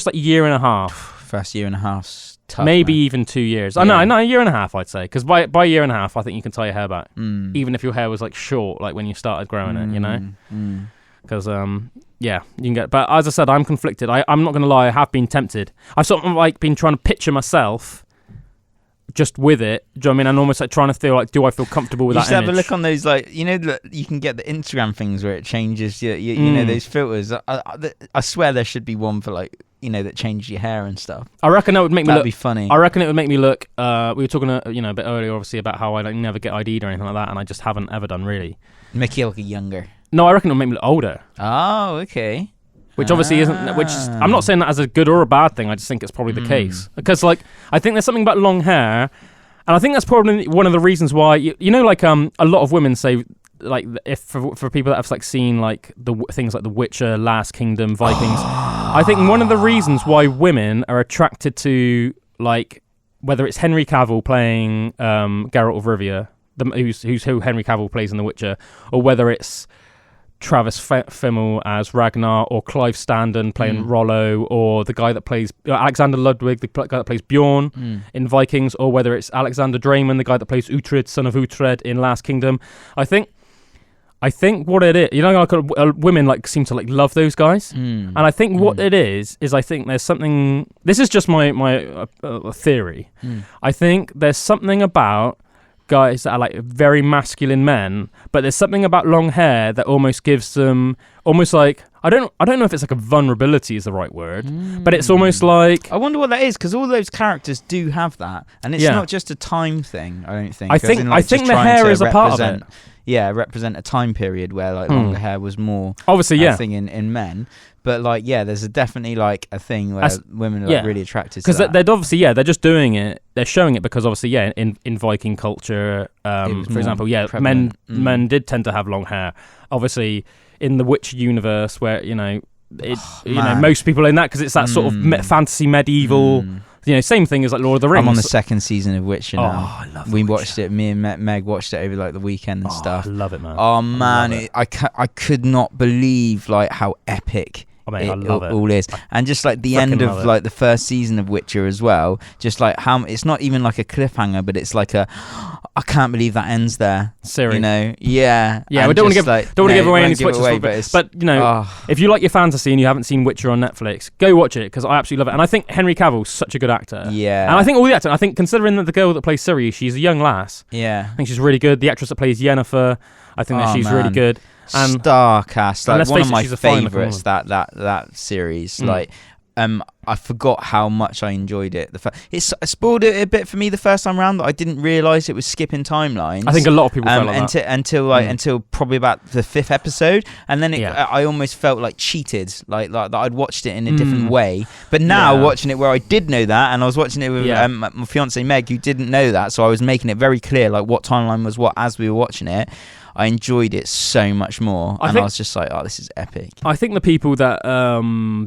like year and a half. First year and a half's tough. Maybe man. even 2 years. No, a year and a half I'd say. Because by a year and a half, I think you can tie your hair back, even if your hair was like short, like when you started growing it. You know, because you can get. But as I said, I'm conflicted. I'm not gonna lie. I have been tempted. I've sort of like been trying to picture myself just with it, do you know what I mean? And almost like trying to feel like, do I feel comfortable with that image? You should have a look on those, like, you know, you can get the Instagram things where it changes you know, those filters. I swear there should be one for like, you know, that changes your hair and stuff. I reckon that would make me look. That'd be funny. I reckon it would make me look. We were talking, you know, a bit earlier, obviously, about how I like never get ID'd or anything like that, and I just haven't ever done really. Make you look younger. No, I reckon it would make me look older. Oh, okay. Which obviously isn't. Which I'm not saying that as a good or a bad thing. I just think it's probably the case, because like I think there's something about long hair. And I think that's probably one of the reasons why you know, like a lot of women say, like, if for people that have like seen like the things like The Witcher, Last Kingdom, Vikings, I think one of the reasons why women are attracted to, like, whether it's Henry Cavill playing Geralt of Rivia, who Henry Cavill plays in The Witcher, or whether it's Travis Fimmel as Ragnar, or Clive Standen playing Rollo, or the guy that plays Alexander Ludwig, the guy that plays Bjorn in Vikings, or whether it's Alexander Draymond, the guy that plays Uhtred, son of Uhtred in Last Kingdom. I think what it is, you know, like women like seem to like love those guys, and I think what it is I think there's something. This is just my theory. I think there's something about guys that are like very masculine men, but there's something about long hair that almost gives them almost like, I don't know if it's like a vulnerability is the right word, but it's almost like, I wonder what that is, because all those characters do have that, and it's not just a time thing. I don't think. I think the hair is a part of it. Yeah, represent a time period where like longer hair was more obviously a thing in men. But like, yeah, there's definitely like a thing where women are like really attracted to that. Because they're obviously, they're just doing it. They're showing it because obviously, in Viking culture, for example, men did tend to have long hair. Obviously, in the Witcher universe, where, you know, most people in that because it's that sort of fantasy medieval. Same thing as like Lord of the Rings. I'm on the second season of Witcher now. I love We Witcher. watched it. Me and Meg watched it over like the weekend and stuff. I love it, man. Oh man, I could not believe like how epic I love it. all is, and just like the end of like the first season of Witcher as well. Just like how it's not even like a cliffhanger, but it's like I can't believe that ends there. Siri. Yeah. We don't want to give away any switches. But if you like your fantasy and you haven't seen Witcher on Netflix, go watch it because I absolutely love it. And I think Henry Cavill's such a good actor. Yeah. And I think all the actors. I think considering that the girl that plays Ciri, she's a young lass. Yeah. I think she's really good. The actress that plays Yennefer, I think that she's really good. And star cast, like one of my she's a fine favourites. That series, I forgot how much I enjoyed it. It spoiled it a bit for me the first time round that I didn't realise it was skipping timelines. I think a lot of people felt like that. Until probably about the 5th episode, and then I almost felt like cheated, like that I'd watched it in a different way. But now watching it where I did know that, and I was watching it with my fiance Meg, who didn't know that, so I was making it very clear like what timeline was what as we were watching it. I enjoyed it so much more, I was just like, "Oh, this is epic." I think the people that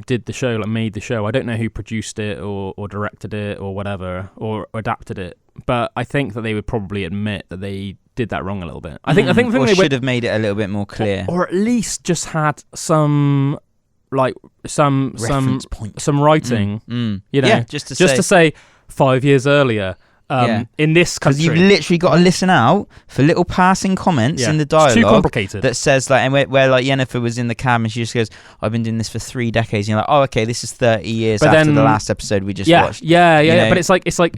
did the show, like made the show, I don't know who produced it or directed it or whatever or adapted it, but I think that they would probably admit that they did that wrong a little bit. I think they should have made it a little bit more clear, or at least just had some reference point, some writing, just to say 5 years earlier. In this country, because you've literally got to listen out for little passing comments in the dialogue. It's too complicated. That says like, and where like Yennefer was in the cab and she just goes, "I've been doing this for 3 decades." And you're like, "Oh, okay, this is 30 years after the last episode we just watched." Yeah. But it's like.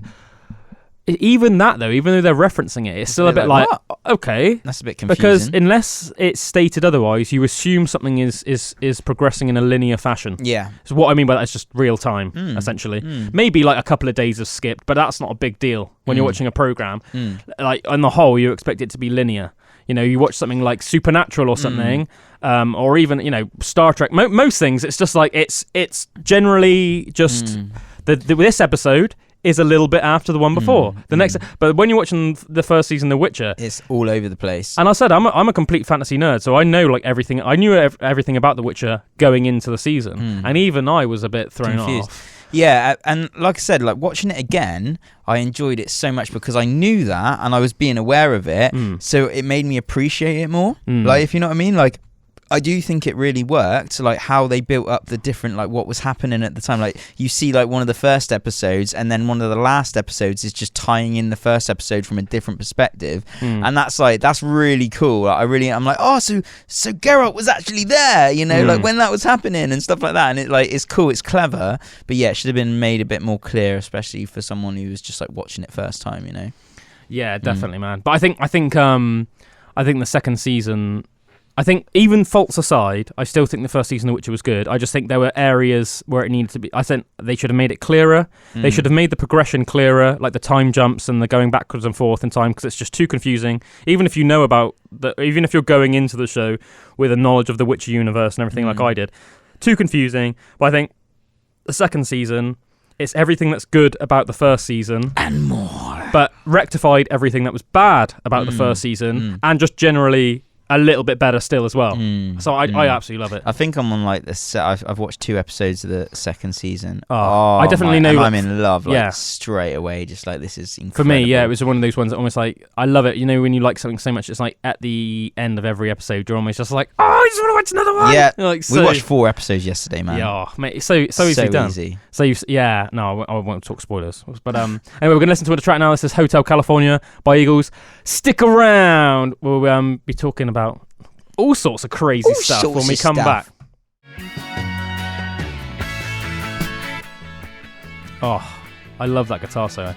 Even that though, even though they're referencing it, it's still a bit like okay, that's a bit confusing. Because unless it's stated otherwise, you assume something is progressing in a linear fashion. Yeah. So what I mean by that is just real time, essentially. Maybe like a couple of days have skipped, but that's not a big deal when you're watching a program. Like on the whole, you expect it to be linear. You watch something like Supernatural or something, or even Star Trek. Most things, it's just like it's generally just this episode is a little bit after the one before. But when you're watching the first season of The Witcher, it's all over the place. And I said I'm a complete fantasy nerd, so I know like everything. I knew everything about The Witcher going into the season, and even I was a bit thrown off. Yeah, and like I said, like watching it again, I enjoyed it so much because I knew that and I was being aware of it, so it made me appreciate it more. Like, if you know what I mean, like. I do think it really worked, like how they built up the different, like what was happening at the time. Like you see like one of the first episodes and then one of the last episodes is just tying in the first episode from a different perspective. And that's really cool. Like, I'm like, oh, so Geralt was actually there, like when that was happening and stuff like that. And it's cool, it's clever, but yeah, it should have been made a bit more clear, especially for someone who was just like watching it first time, Yeah, definitely, man. But I think the second season. I think even faults aside, I still think the first season of Witcher was good. I just think there were areas where it needed to be. I think they should have made it clearer. They should have made the progression clearer, like the time jumps and the going backwards and forth in time, because it's just too confusing. Even if you know even if you're going into the show with a knowledge of the Witcher universe and everything like I did, too confusing. But I think the second season, it's everything that's good about the first season and more, but rectified everything that was bad about the first season, and just generally a little bit better still as well. So I absolutely love it. I think I'm on like this. I've watched 2 episodes of the second season. I definitely know. And I'm in love, straight away. Just like, this is incredible. For me, it was one of those ones that almost like, I love it. When you like something so much, it's like at the end of every episode, you're almost just like, oh, I just want to watch another one. Yeah, like, we watched 4 episodes yesterday, man. Yeah, mate, it's so easily done. Easy. So no, I won't talk spoilers. But anyway, we're gonna listen to a track now. This is Hotel California by Eagles. Stick around. We'll be talking about all sorts of crazy stuff when we come back. Oh, I love that guitar solo.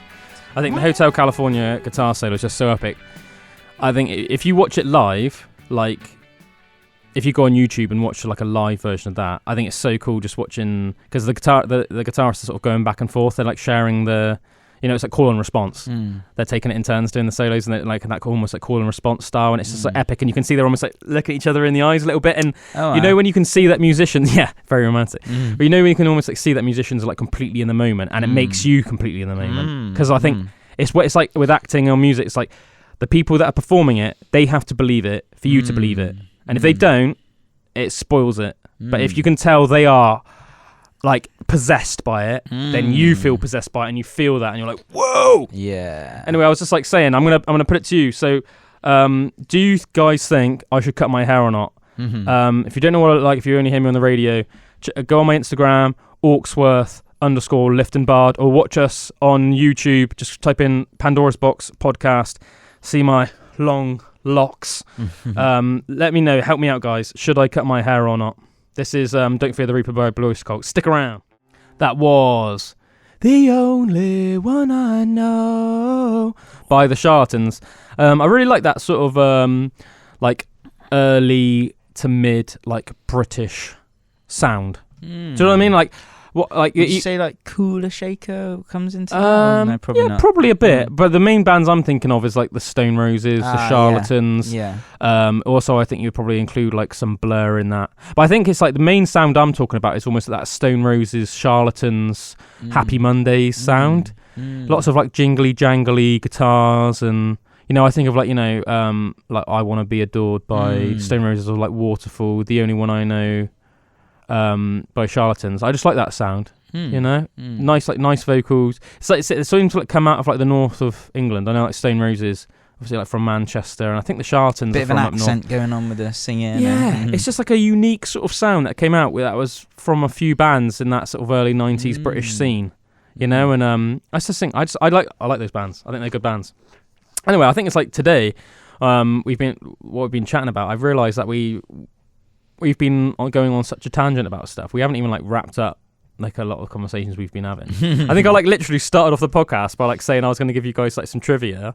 I think the Hotel California guitar solo is just so epic. I think if you watch it live, like if you go on YouTube and watch like a live version of that, I think it's so cool just watching, because the guitarists are sort of going back and forth. They're like sharing the. It's like call and response. They're taking it in turns doing the solos, and they're like that almost like call and response style, and it's just like epic. And you can see they're almost like looking at each other in the eyes a little bit. And when you can see that musicians, very romantic. But when you can almost like see that musicians are like completely in the moment, and it makes you completely in the moment. Because I think it's like with acting or music, it's like the people that are performing it, they have to believe it for you to believe it, and if they don't, it spoils it. But if you can tell they are like possessed by it, then you feel possessed by it, and you feel that, and you're like, whoa. Yeah. Anyway, I was just like saying, I'm gonna put it to you. So, do you guys think I should cut my hair or not? If you don't know what I look like, if you only hear me on the radio, go on my Instagram, Orksworth_Liftonbard, or watch us on YouTube. Just type in Pandora's Box podcast. See my long locks. Let me know. Help me out, guys. Should I cut my hair or not? This is Don't Fear the Reaper by Blues Cult. Stick around. That was The Only One I Know by The Charlatans. I really like that sort of like early to mid like British sound. Do you know what I mean? Like what? Like Would you say like Cooler Shaker comes into that? No, probably not. Probably a bit. But the main bands I'm thinking of is like the Stone Roses, the Charlatans. Yeah. Also, I think you'd probably include like some Blur in that. But I think it's like the main sound I'm talking about is almost that Stone Roses, Charlatans, Happy Mondays sound. Lots of like jingly jangly guitars, and you know, I think of like, you know, like I Want to Be Adored by Stone Roses, or like Waterfall, The Only One I Know by Charlatans. I just like that sound. You know, nice vocals. It's like it seems to like come out of like the north of England. I know like Stone Roses, obviously like from Manchester, and I think the Charlatans bit are of from an up accent north. going on with the singing. Yeah, it's just like a unique sort of sound that came out with that was from a few bands in that sort of early 90s British scene. You know, and I just think I like those bands. I think they're good bands. Anyway, I think it's like today, we've been chatting about. I've realised that we've been going on such a tangent about stuff. We haven't even like wrapped up like a lot of conversations we've been having. I think I like literally started off the podcast by like saying I was going to give you guys like some trivia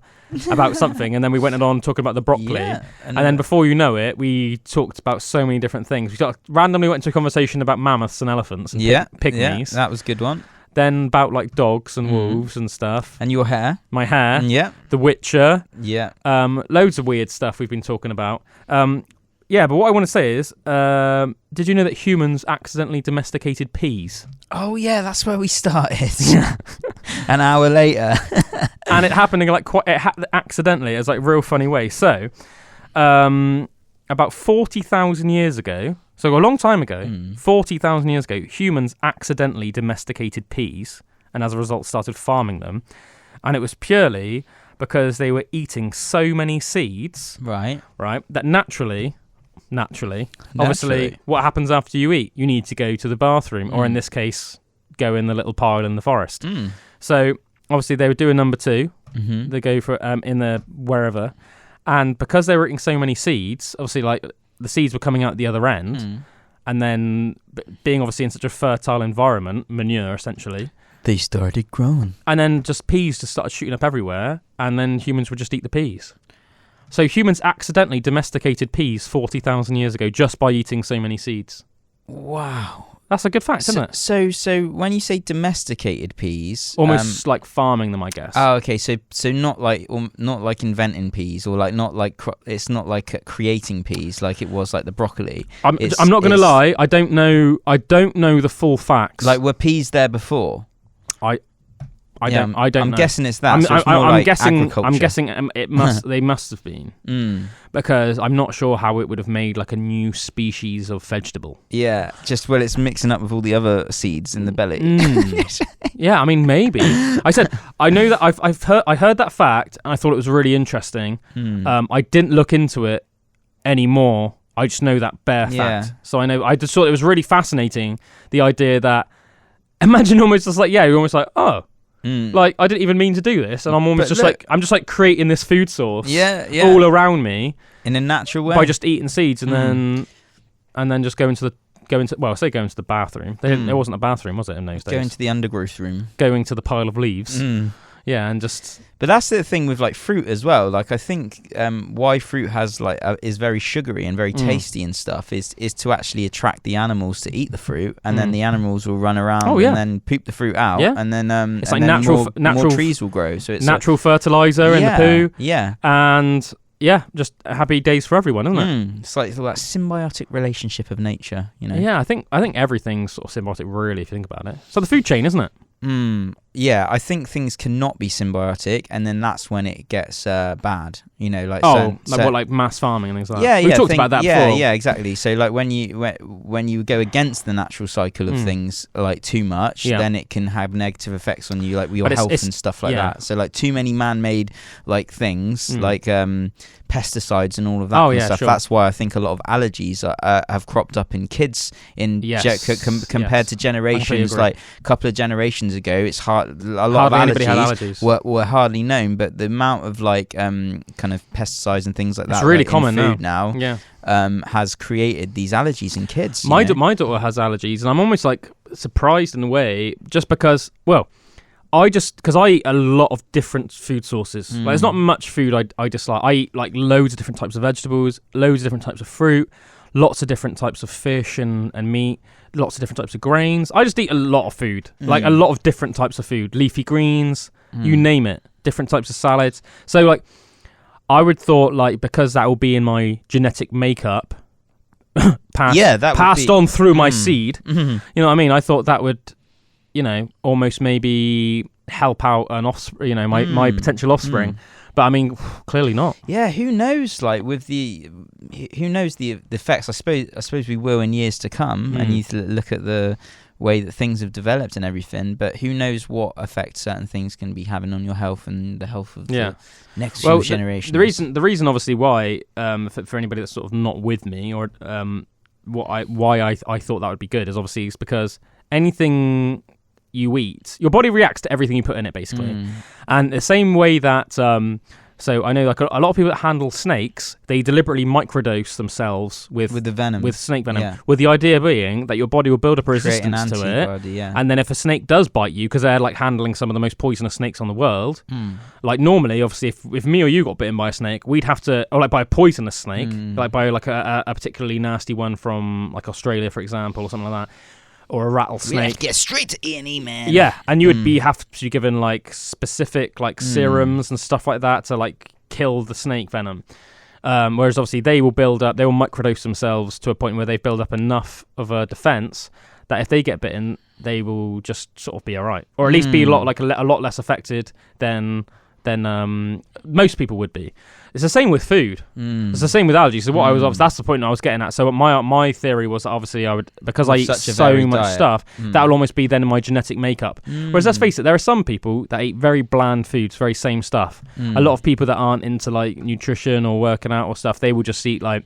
about something, and then we went on talking about the broccoli, and then before you know it, we talked about so many different things. We randomly went into a conversation about mammoths and elephants and pygmies. Yeah, that was a good one. Then about like dogs and wolves and stuff. And your hair. My hair. Yeah. The Witcher. Yeah. Loads of weird stuff we've been talking about. Yeah, but what I want to say is, did you know that humans accidentally domesticated peas? Oh yeah, that's where we started. An hour later. And it happening like quite accidentally. It was like real funny way. So, about 40,000 years ago, so a long time ago, 40,000 years ago, humans accidentally domesticated peas, and as a result started farming them. And it was purely because they were eating so many seeds, right, that naturally, obviously, what happens after you eat? You need to go to the bathroom, or in this case, go in the little pile in the forest. So obviously they were doing number two. They go for in the wherever, and because they were eating so many seeds, obviously like the seeds were coming out the other end, and then being obviously in such a fertile environment, manure essentially, they started growing, and then just peas just started shooting up everywhere, and then humans would just eat the peas. So humans accidentally domesticated peas 40,000 years ago just by eating so many seeds. Wow. That's a good fact, isn't it? So when you say domesticated peas, almost like farming them, I guess. Oh, okay. So not like inventing peas, or like not like it's not like creating peas like it was like the broccoli. I'm not going to lie. I don't know the full facts. Like, were peas there before? I don't know. I'm guessing it's that. I'm guessing it must. They must have been because I'm not sure how it would have made like a new species of vegetable. Yeah, just it's mixing up with all the other seeds in the belly. Yeah, I mean maybe. I said I know that I heard that fact and I thought it was really interesting. I didn't look into it anymore. I just know that bare fact. So I just thought it was really fascinating. The idea that imagine almost just like you're almost like like I didn't even mean to do this, and I'm almost I'm just like creating this food source, all around me in a natural way by just eating seeds, and then just go into the bathroom. There wasn't a bathroom, was it, in those days? Going to the undergrowth room, going to the pile of leaves, and just. But that's the thing with like fruit as well. Like I think why fruit has like is very sugary and very tasty and stuff is to actually attract the animals to eat the fruit, and then the animals will run around and then poop the fruit out, and then it's like natural trees will grow. So it's natural fertilizer in the poo, and just happy days for everyone, isn't it? It's like that symbiotic relationship of nature, you know. Yeah, I think everything's sort of symbiotic, really, if you think about it. So the food chain, isn't it? I think things cannot be symbiotic, and then that's when it gets bad. You know, like like mass farming and things like that. We've talked about that before. Yeah, exactly. So like when you go against the natural cycle of things like too much, then it can have negative effects on you, like with your health and stuff like that. So like too many man-made like things, like pesticides and all of that kind of stuff. Sure. That's why I think a lot of allergies have cropped up in kids compared to generations. Like a couple of generations ago, it's hard. A lot of allergies were hardly known, but the amount of like kind of pesticides and things like that, it's really like common in food now. Has created these allergies in kids. My daughter has allergies, and I'm almost like surprised in a way, just because, well, because I eat a lot of different food sources. Like, there's not much food I dislike. I eat like loads of different types of vegetables, loads of different types of fruit, lots of different types of fish and meat, lots of different types of grains. I just eat a lot of food, like a lot of different types of food, leafy greens, you name it, different types of salads. So like, I would thought, like, because that will be in my genetic makeup, passed on through my seed. You know what I mean? I thought that would, you know, almost maybe help out an offspring, you know, my potential offspring. But I mean, clearly not. Yeah, who knows? Like who knows the effects? I suppose we will in years to come, and you look at the way that things have developed and everything. But who knows what effect certain things can be having on your health and the health of the next few generations. The reason, obviously, why for anybody that's sort of not with me, or why I thought that would be good is obviously it's because anything you eat, your body reacts to everything you put in it, basically. And the same way that so I know like a lot of people that handle snakes, they deliberately microdose themselves with the venom, with snake venom, with the idea being that your body will build up a resistance to it, and then if a snake does bite you, because they're like handling some of the most poisonous snakes on the world, like normally, obviously, if me or you got bitten by a snake, we'd have to, or like by a poisonous snake, like by like a particularly nasty one from like Australia, for example, or something like that, or a rattlesnake. We have to get straight to E&E, man. Yeah, and you would have to be given like specific like serums and stuff like that to like kill the snake venom. Whereas obviously they will microdose themselves to a point where they've built up enough of a defense that if they get bitten, they will just sort of be all right, or at least be a lot less affected than most people would be. It's the same with food. It's the same with allergies. So that's the point I was getting at. So my theory was that obviously I would, because I eat so much stuff, that will almost be then in my genetic makeup. Whereas let's face it, there are some people that eat very bland foods, very same stuff. A lot of people that aren't into like nutrition or working out or stuff, they will just eat like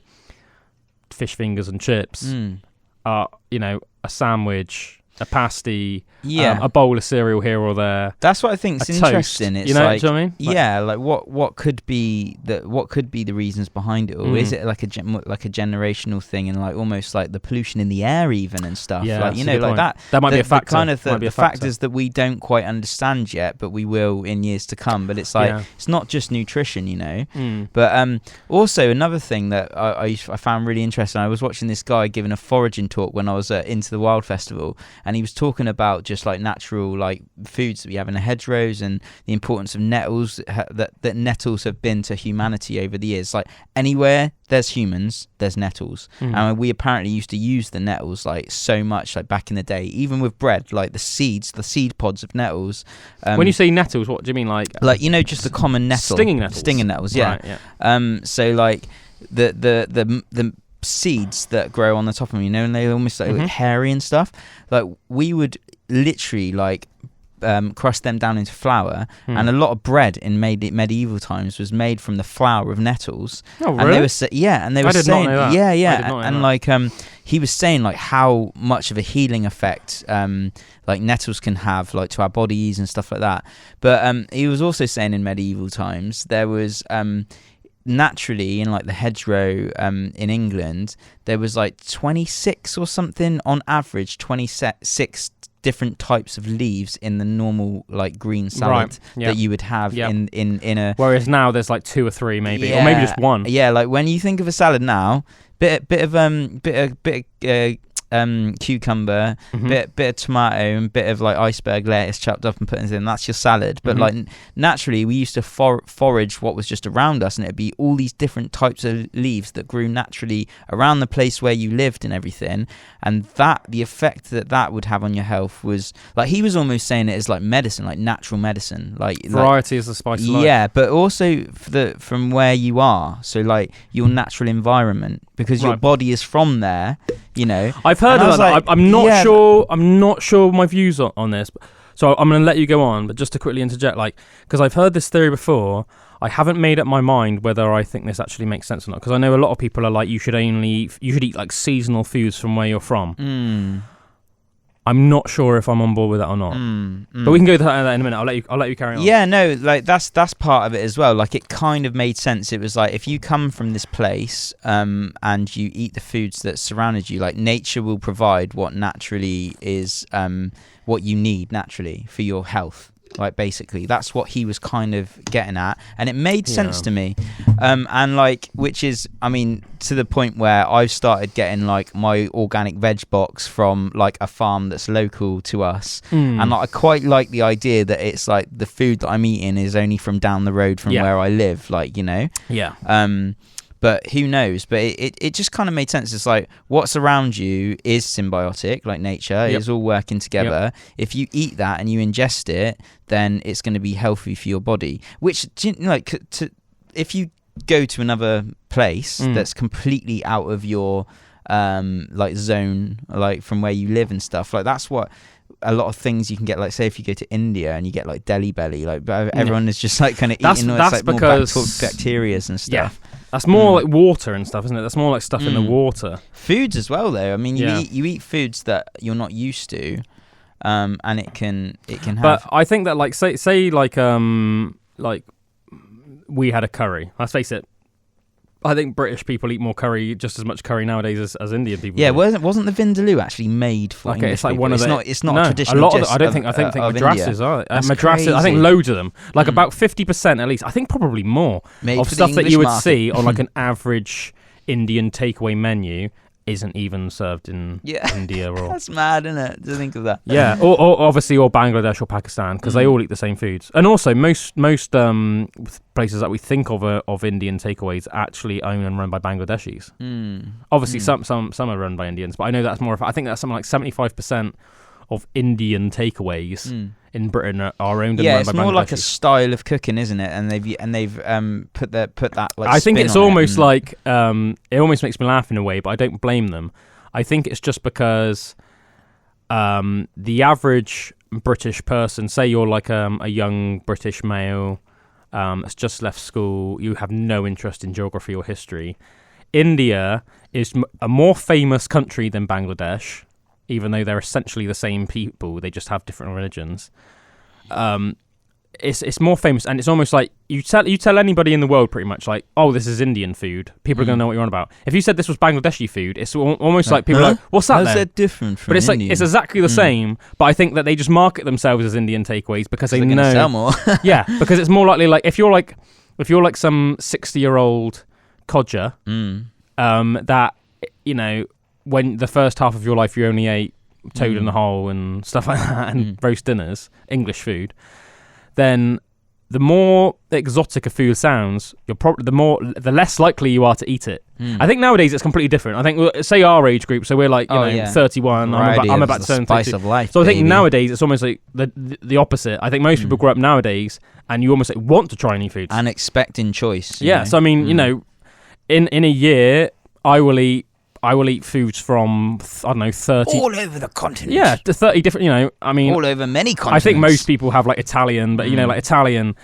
fish fingers and chips, you know, a sandwich, a pasty, a bowl of cereal here or there. That's what I think is interesting. It's, you know, like, do you know what I mean? Yeah, like what could be the reasons behind it, or is it like a generational thing, and like almost like the pollution in the air even and stuff? Yeah, like, you know, like point. That might be a factor. The factors that we don't quite understand yet, but we will in years to come. But it's like it's not just nutrition, you know. But also another thing that I found really interesting. I was watching this guy giving a foraging talk when I was at Into the Wild Festival, and he was talking about just like natural like foods that we have in the hedgerows and the importance of nettles, that nettles have been to humanity over the years. Like anywhere there's humans, there's nettles, and we apparently used to use the nettles like so much, like back in the day, even with bread, like the seed pods of nettles. When you say nettles, what do you mean? Like you know, just the common nettle, stinging nettles, yeah. Right, yeah. So like the seeds that grow on the top of them, you know, and they almost like hairy and stuff. Like we would literally like crush them down into flour, and a lot of bread in medieval times was made from the flour of nettles. Oh, really? And they were saying, and like he was saying like how much of a healing effect like nettles can have like to our bodies and stuff like that. But he was also saying in medieval times there was naturally in like the hedgerow in England there was like 26 or something on average, 26 different types of leaves in the normal like green salad that you would have in a, whereas now there's like 2 or 3 maybe, or maybe just 1. Yeah, like when you think of a salad now, bit of cucumber, bit of tomato, and bit of like iceberg lettuce chopped up and put in. That's your salad. But like naturally, we used to forage what was just around us, and it'd be all these different types of leaves that grew naturally around the place where you lived and everything. And that the effect that would have on your health was like, he was almost saying it as like medicine, like natural medicine. Like variety is the spice of life. Yeah, but also from where you are, so like your natural environment, because your body is from there, you know. I've heard of that. I'm not sure. I'm not sure my views on this. So I'm going to let you go on, but just to quickly interject, like, because I've heard this theory before, I haven't made up my mind whether I think this actually makes sense or not. Because I know a lot of people are like, you should eat like seasonal foods from where you're from. I'm not sure if I'm on board with that or not. But we can go to that in a minute. I'll let you carry on. Yeah, no, like that's part of it as well. Like, it kind of made sense. It was like, if you come from this place and you eat the foods that surrounded you, like nature will provide what naturally is what you need naturally for your health. Like, basically, that's what he was kind of getting at, and it made sense to me. And like, which is, I mean, to the point where I've started getting like my organic veg box from like a farm that's local to us, and like, I quite like the idea that it's like the food that I'm eating is only from down the road from where I live, like, you know. But who knows? But it just kind of made sense. It's like, what's around you is symbiotic, like nature is all working together. If you eat that and you ingest it, then it's going to be healthy for your body. Which, like, if you go to another place that's completely out of your like zone, like from where you live and stuff, like that's what a lot of things you can get. Like, say if you go to India and you get like Delhi belly, like everyone is just like kind of eating all this, like, because more bacterias and stuff. That's more like water and stuff, isn't it? That's more like stuff in the water. Foods as well, though. I mean, you eat foods that you're not used to, and it can have. But I think that, like, say like we had a curry. Let's face it. I think British people eat more curry, just as much curry nowadays as Indian people. Yeah, do. wasn't the vindaloo actually made for English it's like people? one of the. It's not a traditional. A lot dish of I don't think madrasas are. Madrasas, I think loads of them. Like about 50% at least. I think probably more made of stuff that you would see on like an average Indian takeaway menu isn't even served in India. Or that's mad, isn't it, to think of that? Yeah, or obviously, or Bangladesh or Pakistan, because they all eat the same foods. And also, most places that we think of Indian takeaways actually owned and run by Bangladeshis. Obviously, some are run by Indians, but I know that's more of. I think that's something like 75% of Indian takeaways in Britain are owned and run by Bangladeshis. Yeah, it's more like a style of cooking, isn't it? And they've put that like. I think spin it's on almost it like it almost makes me laugh in a way, but I don't blame them. I think it's just because the average British person, say you're like a young British male that's just left school, you have no interest in geography or history. India is a more famous country than Bangladesh, even though they're essentially the same people, they just have different religions. It's more famous, and it's almost like you tell anybody in the world pretty much like, oh, this is Indian food. People are going to know what you're on about. If you said this was Bangladeshi food, it's almost like people are like, what's that then? How's that different from But it's Indian? like, it's exactly the same, but I think that they just market themselves as Indian takeaways because they know sell more. Yeah, because it's more likely like if you're like some 60-year-old codger that, you know, when the first half of your life you only ate toad in the hole and stuff like that and roast dinners, English food, then the more exotic a food sounds, the less likely you are to eat it. I think nowadays it's completely different. I think, say our age group, so we're like 31. I'm about to turn 32. Of life, so I think nowadays it's almost like the opposite. I think most people grow up nowadays and you almost like want to try new foods and expecting choice. Yeah, so I mean, you know, in a year I will eat foods from, I don't know, 30... all over the continent. Yeah, 30 different, you know, I mean... all over many continents. I think most people have, like, Italian, but, you know, like, Italian,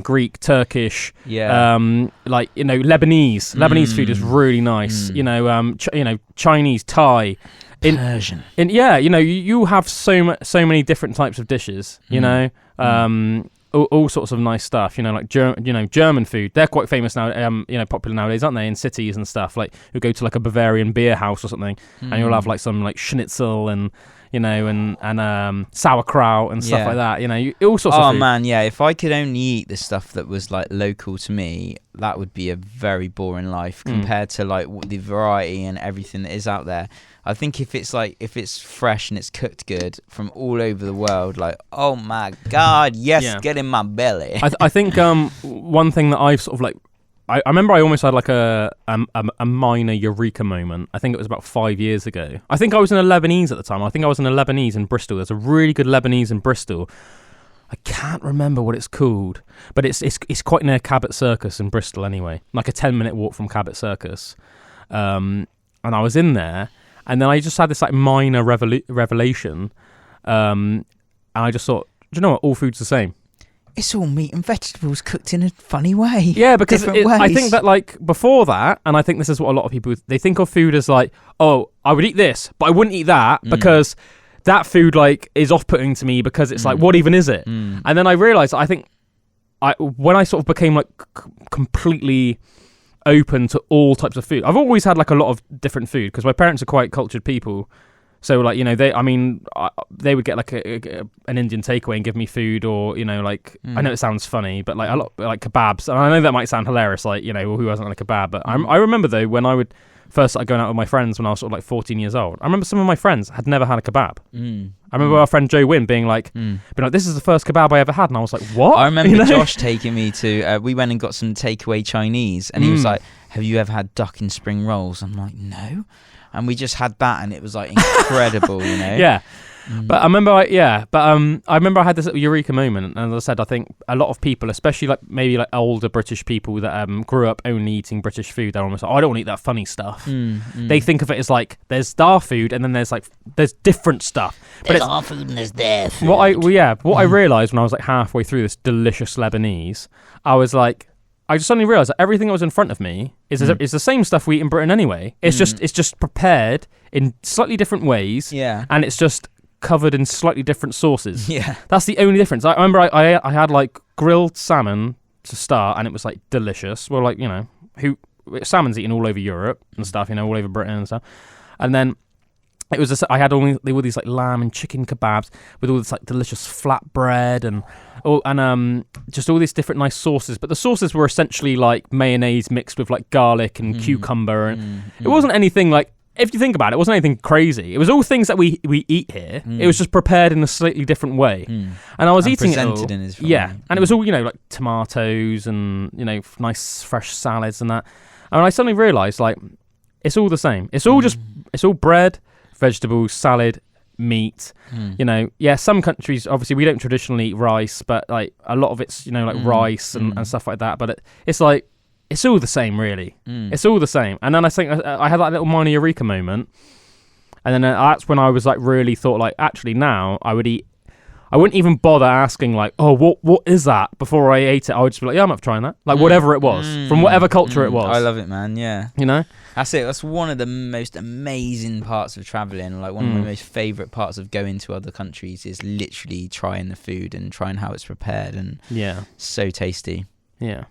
Greek, Turkish, like, you know, Lebanese. Lebanese food is really nice. You know, Chinese, Thai... Persian. Yeah, you know, you have so many different types of dishes, you know, all sorts of nice stuff, you know, like German food. They're quite famous now, you know, popular nowadays, aren't they? In cities and stuff. Like, you go to like a Bavarian beer house or something, and you'll have like some like schnitzel and, you know, and sauerkraut and stuff like that. You know, all sorts of food. Oh man, yeah. If I could only eat the stuff that was like local to me, that would be a very boring life compared to like the variety and everything that is out there. I think if it's fresh and it's cooked good from all over the world, like, oh my God, yes, get in my belly. I think one thing that I've sort of like, I remember I almost had like a minor eureka moment. I think it was about 5 years ago. I think I was in a Lebanese at the time. I think I was in a Lebanese in Bristol. There's a really good Lebanese in Bristol. I can't remember what it's called, but it's quite near Cabot Circus in Bristol anyway, like a 10-minute walk from Cabot Circus. And I was in there, and then I just had this like minor revelation, and I just thought, do you know what? All food's the same. It's all meat and vegetables cooked in a funny way. Yeah, because I think that like before that, and I think this is what a lot of people, they think of food as like, oh, I would eat this, but I wouldn't eat that because that food like is off-putting to me because it's like, what even is it? And then I realised, I think when I sort of became like completely open to all types of food, I've always had like a lot of different food because my parents are quite cultured people. So like, you know, they would get like an Indian takeaway and give me food, or, you know, like I know it sounds funny, but like a lot like kebabs. And I know that might sound hilarious, like, you know, well, who hasn't had a kebab? But I remember though when I would first start going out with my friends when I was sort of like 14 years old. I remember some of my friends had never had a kebab. I remember our friend Joe Wynn being like, this is the first kebab I ever had, and I was like, what? I remember Josh taking me to. We went and got some takeaway Chinese, and he was like, "Have you ever had duck and spring rolls?" I'm like, "No." And we just had that, and it was like incredible, you know. Yeah, but I remember, I remember I had this little eureka moment, and as I said, I think a lot of people, especially like maybe like older British people that grew up only eating British food, they're almost like, oh, I don't want to eat that funny stuff. They think of it as like there's our food, and then there's different stuff. There's our food and there's their food. What I realised when I was like halfway through this delicious Lebanese, I just suddenly realised that everything that was in front of me is the same stuff we eat in Britain anyway. It's just prepared in slightly different ways, and it's just covered in slightly different sauces. Yeah, that's the only difference. I remember I had like grilled salmon to start, and it was like delicious. Well, like, you know, salmon's eaten all over Europe and stuff, you know, all over Britain and stuff, and then. It was I had all these like lamb and chicken kebabs with all this like delicious flatbread and just all these different nice sauces. But the sauces were essentially like mayonnaise mixed with like garlic and cucumber, and it wasn't anything like, if you think about it, it wasn't anything crazy. It was all things that we eat here. It was just prepared in a slightly different way. And I was eating it all. In his and it was all, you know, like tomatoes and, you know, nice fresh salads and that. And I suddenly realised like it's all the same. It's all it's all bread, vegetables, salad, meat. You know, some countries, obviously we don't traditionally eat rice, but like a lot of it's, you know, like rice and stuff like that. But it's like, it's all the same really. It's all the same. And then I think I had that little minor eureka moment, and then that's when I was like really thought like, actually now I wouldn't even bother asking like, oh, what is that before I ate it. I would just be like, yeah, I'm up for trying that, like whatever it was from whatever culture it was. I love it, man. Yeah, you know, that's it. That's one of the most amazing parts of traveling. Like one of my most favorite parts of going to other countries is literally trying the food and trying how it's prepared, and so tasty. Yeah,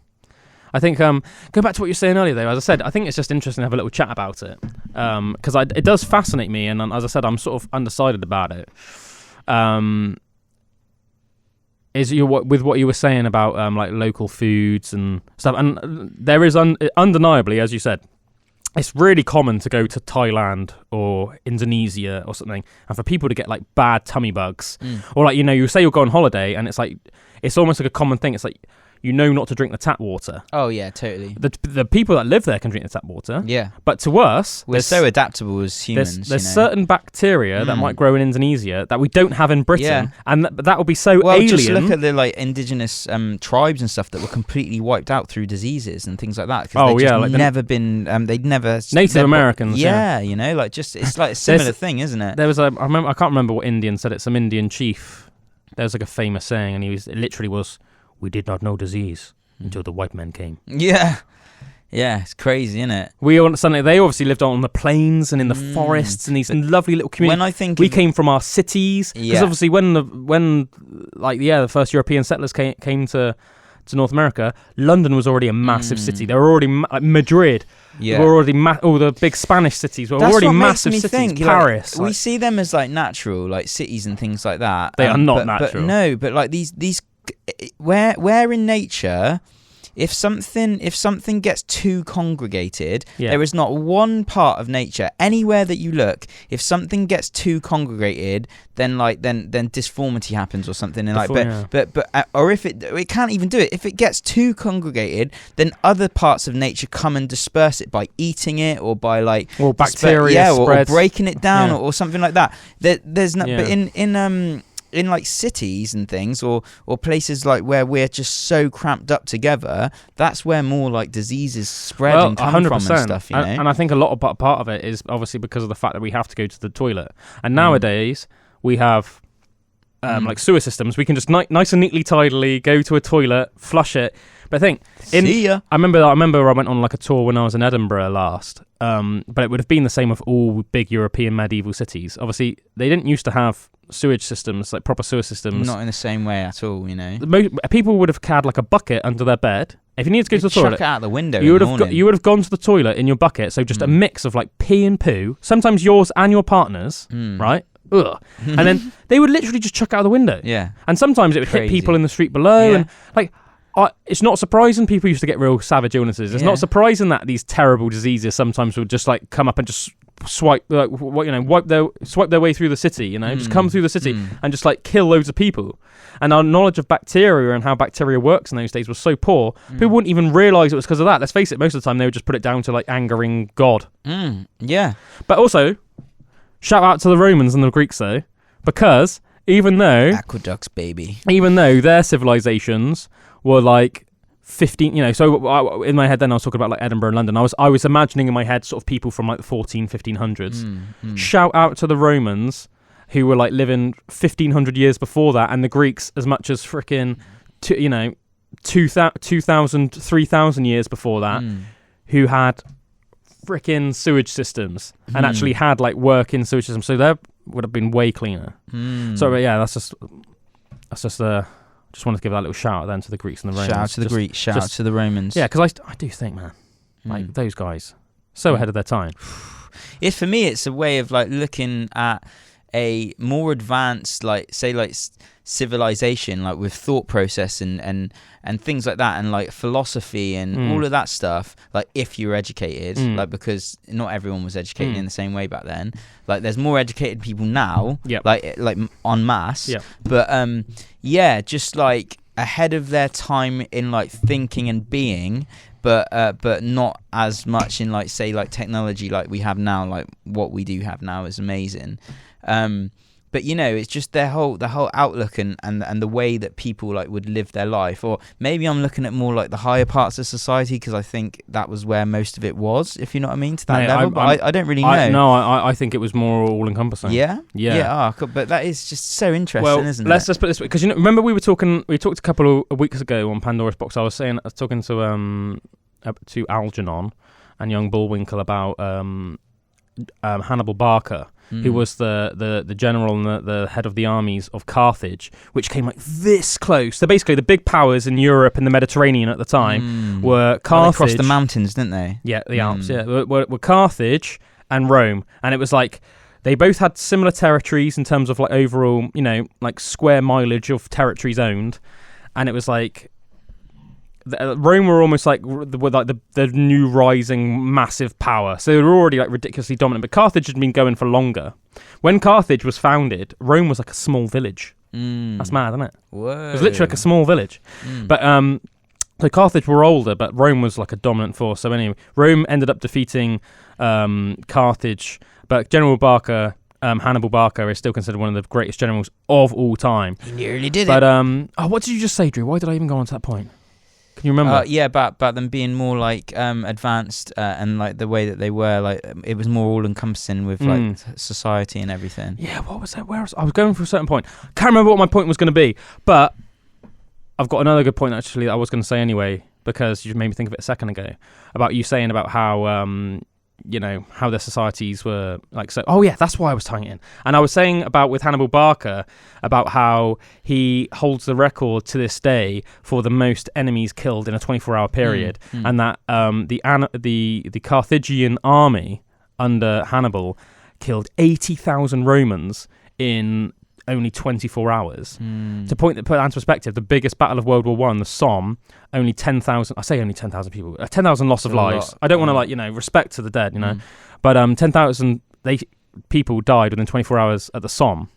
I think go back to what you were saying earlier though. As I said, I think it's just interesting to have a little chat about it, because it does fascinate me, and as I said, I'm sort of undecided about it. Is with what you were saying about like local foods and stuff, and there is undeniably, as you said, it's really common to go to Thailand or Indonesia or something, and for people to get like bad tummy bugs, or like, you know, you say you'll go on holiday, and it's like, it's almost like a common thing. It's like, you know, not to drink the tap water. Oh yeah, totally. The people that live there can drink the tap water. Yeah. But to us, we're so adaptable as humans. There's certain bacteria that might grow in Indonesia that we don't have in Britain, and that will be so alien. Just look at the like indigenous tribes and stuff that were completely wiped out through diseases and things like that. Like never been. They'd never. Native Americans. Yeah, you know, like just it's like a similar thing, isn't it? There was I can't remember what Indian said it. Some Indian chief. There was like a famous saying, and it literally was, "We did not know disease until the white men came." Yeah, it's crazy, isn't it? They obviously lived on the plains and in the forests and these lovely little communities. When I think we came from our cities, because obviously when the first European settlers came to to North America, London was already a massive city. They were already Madrid. Yeah. Were already all the big Spanish cities were already massive cities. Think, Paris. We see them as like natural, like cities and things like that. They are not natural. But like these where in nature, if something gets too congregated, there is not one part of nature anywhere that you look. If something gets too congregated, then disformity happens or something. And or if it can't even do it. If it gets too congregated, then other parts of nature come and disperse it by eating it or by like bacteria, or breaking it down or something like that. There's no, but in like cities and things or places like where we're just so cramped up together, that's where more like diseases spread and come 100%. From and stuff, you know? And I think a lot of part of it is obviously because of the fact that we have to go to the toilet. And nowadays we have like sewer systems. We can just nice and neatly, tidily go to a toilet, flush it. But I think I remember I went on like a tour when I was in Edinburgh last. But it would have been the same with all big European medieval cities. Obviously, they didn't used to have sewage systems, like proper sewer systems. Not in the same way at all, you know. People would have had like a bucket under their bed. If you needed to go to the toilet, chuck it out the window. You would have gone to the toilet in your bucket. So just a mix of like pee and poo. Sometimes yours and your partner's, right? Ugh. And then they would literally just chuck it out the window. Yeah. And sometimes it would hit people in the street below, and like. It's not surprising people used to get real savage illnesses. It's not surprising that these terrible diseases sometimes would just like come up and just swipe their way through the city. You know, just come through the city and just like kill loads of people. And our knowledge of bacteria and how bacteria works in those days was so poor, people wouldn't even realise it was because of that. Let's face it, most of the time they would just put it down to like angering God. Yeah. But also, shout out to the Romans and the Greeks though, because even though aqueducts, baby, even though their civilizations were like 15, you know, so in my head then I was talking about like Edinburgh and London. I was imagining in my head sort of people from like the 1500s. Shout out to the Romans who were like living 1500 years before that, and the Greeks as much as freaking 2000 3000 years before that, who had freaking sewage systems and actually had like working sewage systems, so they would have been way cleaner. So yeah, that's just just wanted to give that little shout out then to the Greeks and the Romans. Shout out to the Greeks, shout out to the Romans. Yeah, because I do think, man, like those guys, so ahead of their time. For me, it's a way of like looking at a more advanced, like say like civilization, like with thought process and things like that, and like philosophy and all of that stuff. Like if you're educated, like because not everyone was educated in the same way back then. Like there's more educated people now, like en masse. But just like ahead of their time in like thinking and being, but not as much in like say like technology like we have now. Like what we do have now is amazing. But you know, it's just the whole outlook and the way that people like would live their life. Or maybe I'm looking at more like the higher parts of society, because I think that was where most of it was, if you know what I mean, to that level. But I don't really know. I think it was more all encompassing. Yeah. But that is just so interesting, isn't it? Let's just put this, because you know, remember we talked a couple of weeks ago on Pandora's Box. I was talking to Algenon and young Bullwinkle about Hannibal Barca, who was the general and the head of the armies of Carthage, which came like this close. So basically the big powers in Europe and the Mediterranean at the time were Carthage. They crossed the mountains, didn't they? Yeah, the Alps, were Carthage and Rome. And it was like they both had similar territories in terms of like overall, you know, like square mileage of territories owned. And it was like Rome were almost like the new rising massive power. So they were already like ridiculously dominant, but Carthage had been going for longer. When Carthage was founded, Rome was like a small village. That's mad, isn't it? Whoa. It was literally like a small village. But so Carthage were older, but Rome was like a dominant force. So anyway, Rome ended up defeating Carthage, but General Barca, Hannibal Barca, is still considered one of the greatest generals of all time. He nearly did it. But what did you just say, Drew? Why did I even go on to that point? Can you remember? About them being more like advanced and like the way that they were, like it was more all encompassing with like society and everything. Yeah, what was that? Where I was going for a certain point. Can't remember what my point was going to be, but I've got another good point actually that I was going to say anyway, because you made me think of it a second ago about you saying about how how their societies were like. So, oh yeah, that's why I was tying it in. And I was saying about with Hannibal Barker about how he holds the record to this day for the most enemies killed in a 24-hour period, and that the Carthaginian army under Hannibal killed 80,000 Romans in only 24 hours. To put that into perspective, the biggest battle of World War One, the Somme, only 10,000. I say only 10,000 people. 10,000 loss of lives. I don't want to respect to the dead, but 10,000 people died within 24 hours at the Somme.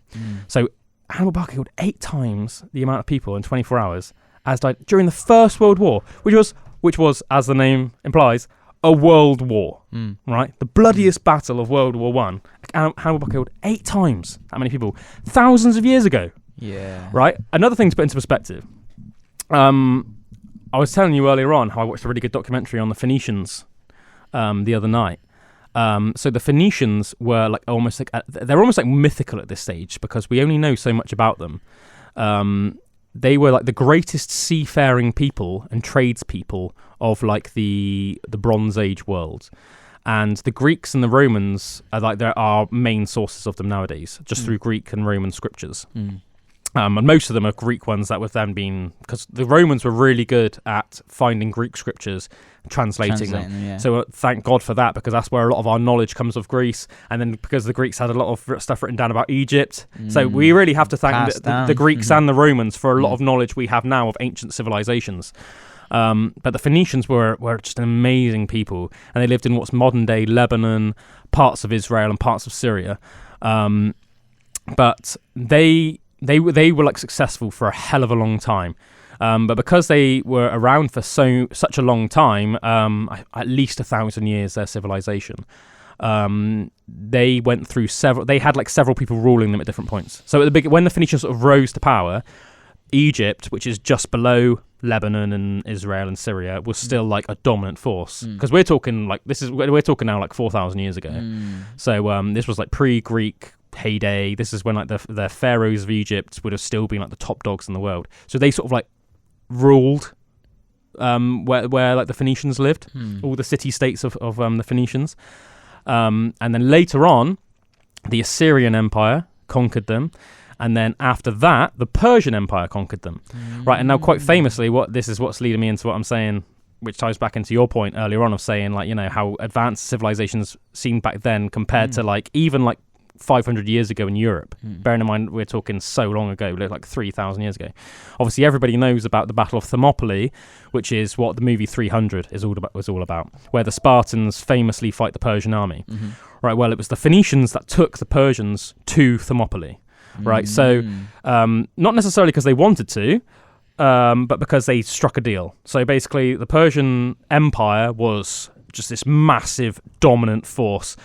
So Hannibal Barker killed 8 times the amount of people in 24 hours as died during the First World War, which was, as the name implies, a world war, right? The bloodiest battle of World War One. Hannibal Barker killed 8 times that many people, thousands of years ago. Yeah. Right? Another thing to put into perspective. I was telling you earlier on how I watched a really good documentary on the Phoenicians the other night. So the Phoenicians were they're almost like mythical at this stage because we only know so much about them. They were like the greatest seafaring people and tradespeople of like the Bronze Age world, and the Greeks and the Romans are like there are main sources of them nowadays, just through Greek and Roman scriptures. And most of them are Greek ones that were then been, because the Romans were really good at finding Greek scriptures, translating them. Yeah. So thank God for that, because that's where a lot of our knowledge comes of Greece. And then because the Greeks had a lot of stuff written down about Egypt. So we really have to thank the Greeks and the Romans for a lot of knowledge we have now of ancient civilizations. But the Phoenicians were just an amazing people. And they lived in what's modern day Lebanon, parts of Israel and parts of Syria. But they were like successful for a hell of a long time, but because they were around for such a long time, at least 1,000 years, their civilization, they went through several. They had like several people ruling them at different points. So at the when the Phoenicians sort of rose to power, Egypt, which is just below Lebanon and Israel and Syria, was still like a dominant force, because we're talking now like 4,000 years ago. So this was like pre-Greek heyday. This is when like the pharaohs of Egypt would have still been like the top dogs in the world. So they sort of like ruled where like the Phoenicians lived, all the city-states of the Phoenicians. And then later on, the Assyrian Empire conquered them. And then after that, the Persian Empire conquered them. Right, and now quite famously, what's leading me into what I'm saying, which ties back into your point earlier on of saying like, how advanced civilizations seemed back then compared to like even like 500 years ago in Europe. Bearing in mind we're talking so long ago, like 3,000 years ago. Obviously everybody knows about the Battle of Thermopylae, which is what the movie 300 was all about, where the Spartans famously fight the Persian army. Right, well, it was the Phoenicians that took the Persians to Thermopylae. Right, so not necessarily because they wanted to, but because they struck a deal. So basically the Persian Empire was just this massive dominant force,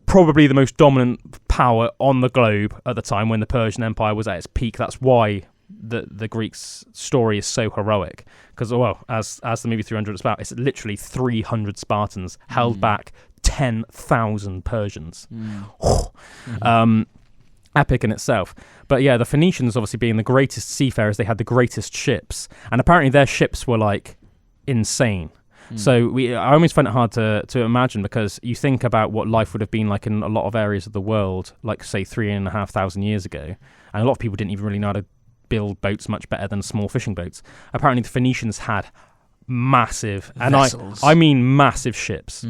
probably the most dominant power on the globe at the time when the Persian Empire was at its peak. That's why the Greeks' story is so heroic, because as the movie 300 is about, it's literally 300 Spartans held back 10,000 Persians. Epic in itself. But yeah, the Phoenicians, obviously being the greatest seafarers, they had the greatest ships, and apparently their ships were like insane. So I always find it hard to imagine, because you think about what life would have been like in a lot of areas of the world, like say 3,500 years ago, and a lot of people didn't even really know how to build boats much better than small fishing boats. Apparently the Phoenicians had massive, and I mean massive ships.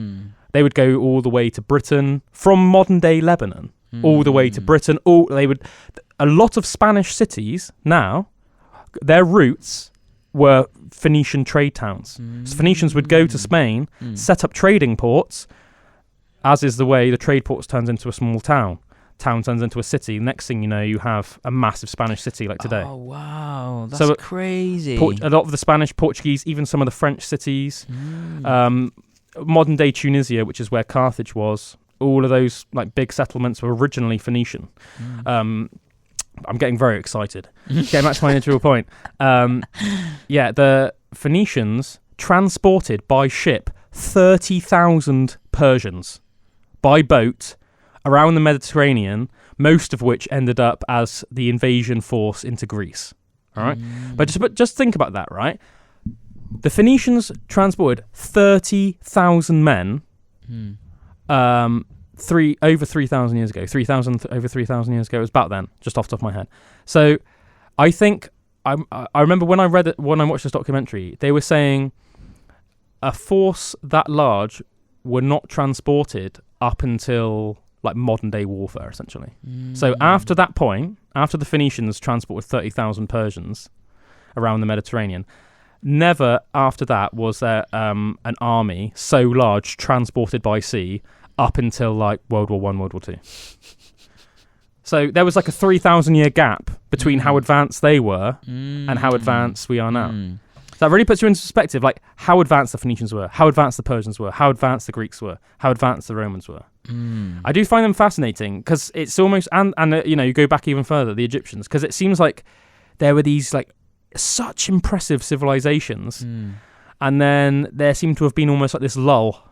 They would go all the way to Britain from modern day Lebanon, all the way to Britain. A lot of Spanish cities now, their roots were Phoenician trade towns. So Phoenicians would go to Spain, set up trading ports, as is the way the trade ports turns into a small town. Town turns into a city. Next thing you know, you have a massive Spanish city like today. Oh, wow. That's crazy. A lot of the Spanish, Portuguese, even some of the French cities. Modern day Tunisia, which is where Carthage was, all of those like big settlements were originally Phoenician. I'm getting very excited. Getting back to my initial point. The Phoenicians transported by ship 30,000 Persians by boat around the Mediterranean, most of which ended up as the invasion force into Greece. All right, but just think about that, right? The Phoenicians transported 30,000 men over 3,000 years ago. Over 3,000 years ago. It was about then, just off the top of my head. So I think I remember when I watched this documentary, they were saying a force that large were not transported up until like modern day warfare, essentially. So after that point, after the Phoenicians transported 30,000 Persians around the Mediterranean, never after that was there an army so large transported by sea up until like World War I, World War II. So there was like a 3,000 year gap between how advanced they were and how advanced we are now. That really puts you into perspective, like how advanced the Phoenicians were, how advanced the Persians were, how advanced the Greeks were, how advanced the Romans were. I do find them fascinating because it's almost, and you go back even further, the Egyptians, because it seems like there were these like such impressive civilizations, and then there seemed to have been almost like this lull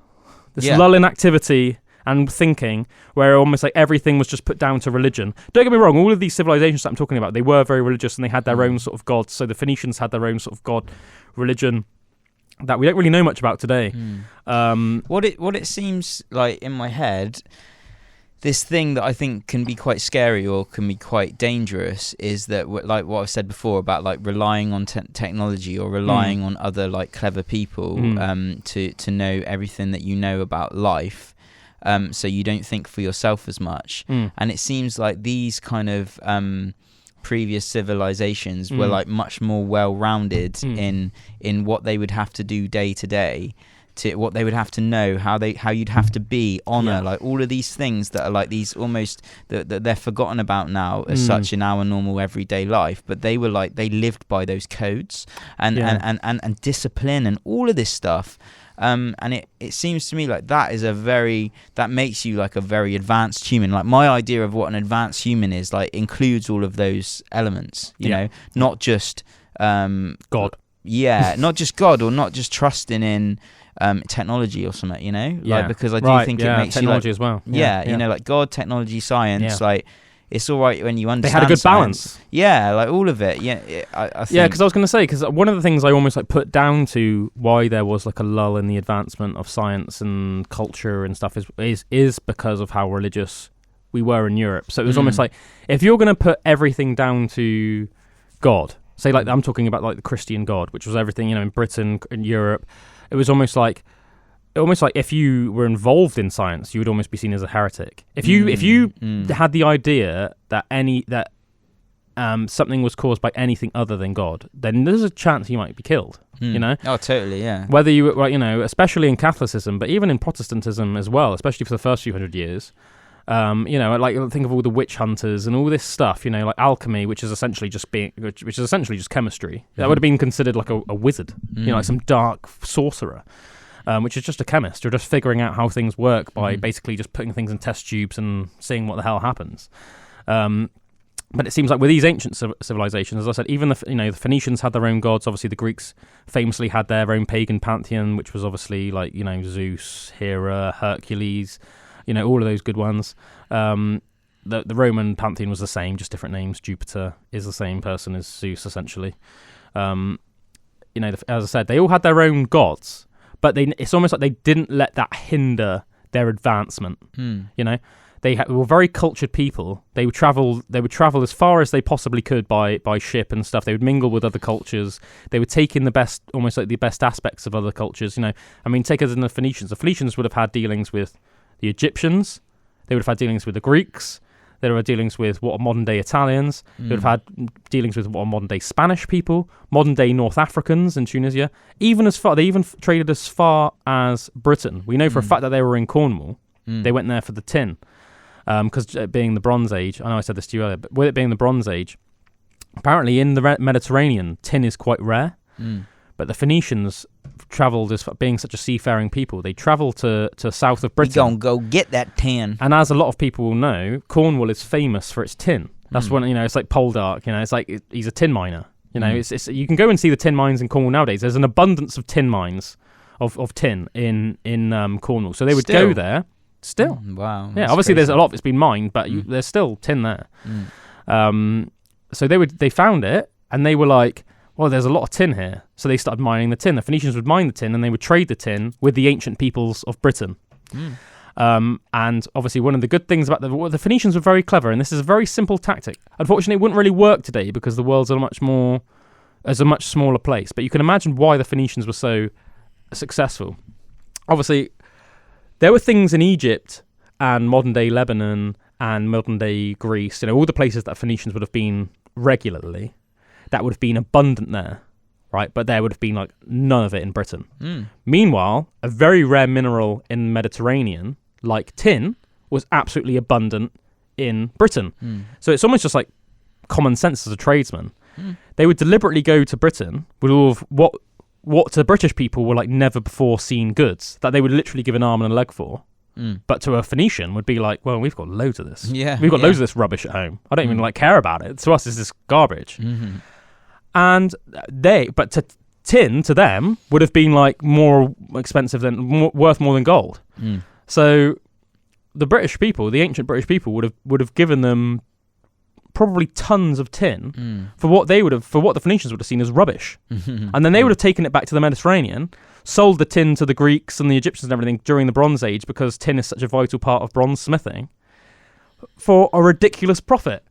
in activity and thinking, where almost like everything was just put down to religion. Don't get me wrong, all of these civilizations that I'm talking about, they were very religious and they had their own sort of gods. So the Phoenicians had their own sort of god religion that we don't really know much about today. What it seems like in my head, this thing that I think can be quite scary or can be quite dangerous is that, like what I've said before about like relying on technology or relying on other like clever people to know everything that you know about life. So you don't think for yourself as much. And it seems like these kind of previous civilizations were like much more well-rounded in what they would have to do day to day, to what they would have to know, how you'd have to be, honor, like all of these things that are like these almost that they're forgotten about now as such in our normal everyday life, but they were like, they lived by those codes and discipline and all of this stuff. And it seems to me like that makes you like a very advanced human. Like my idea of what an advanced human is like includes all of those elements, you know, not just God. Yeah, not just God or not just trusting in technology or something, you know, like because I do think it makes technology you like, as well. You know, like God, technology, science, like. It's all right when you understand. They had a good science. balance. Yeah, like all of it. I think. Yeah, because I was going to say, because one of the things I almost like put down to why there was like a lull in the advancement of science and culture and stuff is because of how religious we were in Europe. So it was almost like, if you're going to put everything down to God, say like I'm talking about like the Christian God, which was everything, you know, in Britain, in Europe, it was almost like if you were involved in science, you would almost be seen as a heretic. If you had the idea that something was caused by anything other than God, then there's a chance you might be killed. You know? Oh, totally, yeah. Whether you were, you know, especially in Catholicism, but even in Protestantism as well, especially for the first few hundred years. You know, like think of all the witch hunters and all this stuff. You know, like alchemy, which is essentially just chemistry. That would have been considered like a wizard. You know, like some dark sorcerer. Which is just a chemist. You're just figuring out how things work by basically just putting things in test tubes and seeing what the hell happens. But it seems like with these ancient civilizations, as I said, even the Phoenicians had their own gods. Obviously, the Greeks famously had their own pagan pantheon, which was obviously like, you know, Zeus, Hera, Hercules, you know, all of those good ones. The Roman pantheon was the same, just different names. Jupiter is the same person as Zeus, essentially. You know, as I said, they all had their own gods. But it's almost like they didn't let that hinder their advancement. You know, they were very cultured people. They would travel as far as they possibly could by ship and stuff. They would mingle with other cultures. They would take in the best aspects of other cultures. You know, I mean, take us in the Phoenicians. The Phoenicians would have had dealings with the Egyptians. They would have had dealings with the Greeks. They would have dealings with what are modern-day Italians. They would have had dealings with what are modern-day Spanish people, modern-day North Africans in Tunisia. They even traded as far as Britain. We know for a fact that they were in Cornwall. They went there for the tin. Because being the Bronze Age, I know I said this to you earlier, but with it being the Bronze Age, apparently in the Mediterranean, tin is quite rare. But the Phoenicians travelled, as being such a seafaring people, they travelled to south of Britain. We're going to go get that tin. And as a lot of people will know, Cornwall is famous for its tin. That's when, you know, it's like Poldark, you know, it's like he's a tin miner. You know, it's you can go and see the tin mines in Cornwall nowadays. There's an abundance of tin mines, of tin in Cornwall. So they would go there. Still. Wow. Yeah, obviously there's a lot that's been mined, but there's still tin there. So they found it, and they were like, well, there's a lot of tin here. So they started mining the tin. The Phoenicians would mine the tin, and they would trade the tin with the ancient peoples of Britain. And obviously one of the good things about the Phoenicians were very clever, and this is a very simple tactic. Unfortunately, it wouldn't really work today because the world's a much smaller place. But you can imagine why the Phoenicians were so successful. Obviously, there were things in Egypt and modern-day Lebanon and modern-day Greece, all the places that Phoenicians would have been regularly, that would have been abundant there, right? But there would have been like none of it in Britain. Meanwhile, a very rare mineral in the Mediterranean, like tin, was absolutely abundant in Britain. So it's almost just like common sense as a tradesman. They would deliberately go to Britain with all of what to the British people were like never before seen goods that they would literally give an arm and a leg for. But to a Phoenician would be like, well, we've got loads of this. Yeah, we've got loads of this rubbish at home. I don't even like care about it. To us, it's this garbage. And but tin to them would have been like more expensive worth more than gold. So the British people, the ancient British people, would have given them probably tons of tin for what the Phoenicians would have seen as rubbish. And then they would have taken it back to the Mediterranean, sold the tin to the Greeks and the Egyptians and everything during the Bronze Age, because tin is such a vital part of bronze smithing, for a ridiculous profit.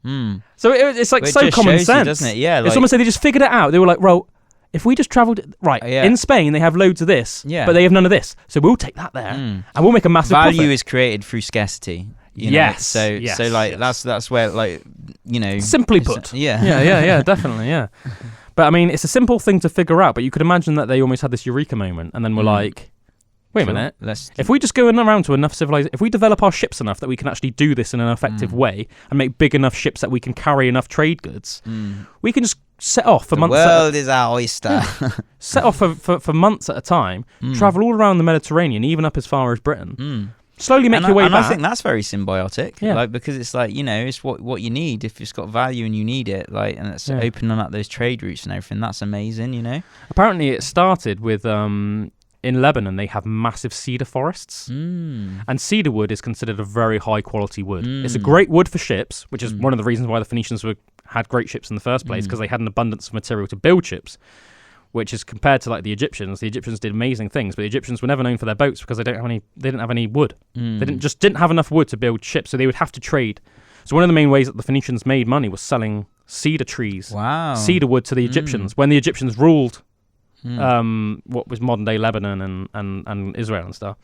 So it's like so common sense, doesn't it? Yeah, it's almost like they just figured it out. They were like, well, if we just travelled in Spain, they have loads of this, but they have none of this, so we'll take that there and we'll make a massive value profit. is created through scarcity. Yes. So like that's where, like, simply put. Yeah, definitely, yeah. But I mean, it's a simple thing to figure out, but you could imagine that they almost had this eureka moment, and then we're like, wait a minute, if we just go around to enough civilization, if we develop our ships enough that we can actually do this in an effective way and make big enough ships that we can carry enough trade goods, we can just set off for months. The world is our oyster. Set off for months at a time, travel all around the Mediterranean, even up as far as Britain. Slowly make your way back. And I think that's very symbiotic, like, because it's like, it's what you need. If it's got value and you need it, like, and it's opening up those trade routes and everything. That's amazing, Apparently, it started with in Lebanon they have massive cedar forests, and cedar wood is considered a very high quality wood. It's a great wood for ships, which is one of the reasons why the Phoenicians had great ships in the first place, because they had an abundance of material to build ships. Which is compared to like the Egyptians. The Egyptians did amazing things, but the Egyptians were never known for their boats because they didn't have any wood. They didn't have enough wood to build ships, so they would have to trade. So one of the main ways that the Phoenicians made money was selling cedar trees, cedar wood to the Egyptians when the Egyptians ruled what was modern day Lebanon and Israel and stuff.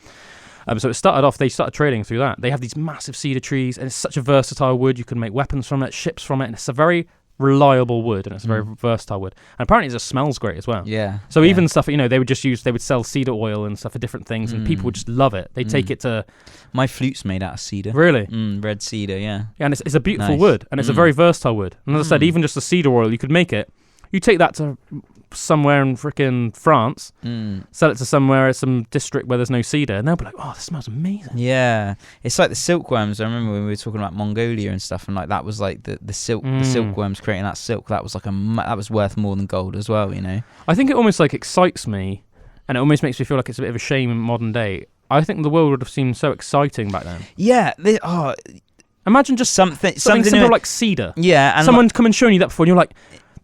So it started off, they started trading through that. They have these massive cedar trees, and it's such a versatile wood. You can make weapons from it, ships from it, and it's a very reliable wood, and it's a very versatile wood, and apparently it just smells great as well. So even stuff, they would sell cedar oil and stuff for different things, and people would just love it. They take it to my flute's made out of cedar. Really? Red cedar. And it's a beautiful wood, and it's a very versatile wood, and as I said, even just the cedar oil, you could make it, you take that to somewhere in frickin' France, sell it to some district where there's no cedar, and they'll be like, oh, this smells amazing. It's like the silkworms. I remember when we were talking about Mongolia and stuff, and like that was like the silkworms creating that silk, that was like that was worth more than gold as well. I think it almost like excites me, and it almost makes me feel like it's a bit of a shame in modern day. I think the world would have seemed so exciting back then. Imagine just something simple like cedar. And someone come and showing you that before, and you're like,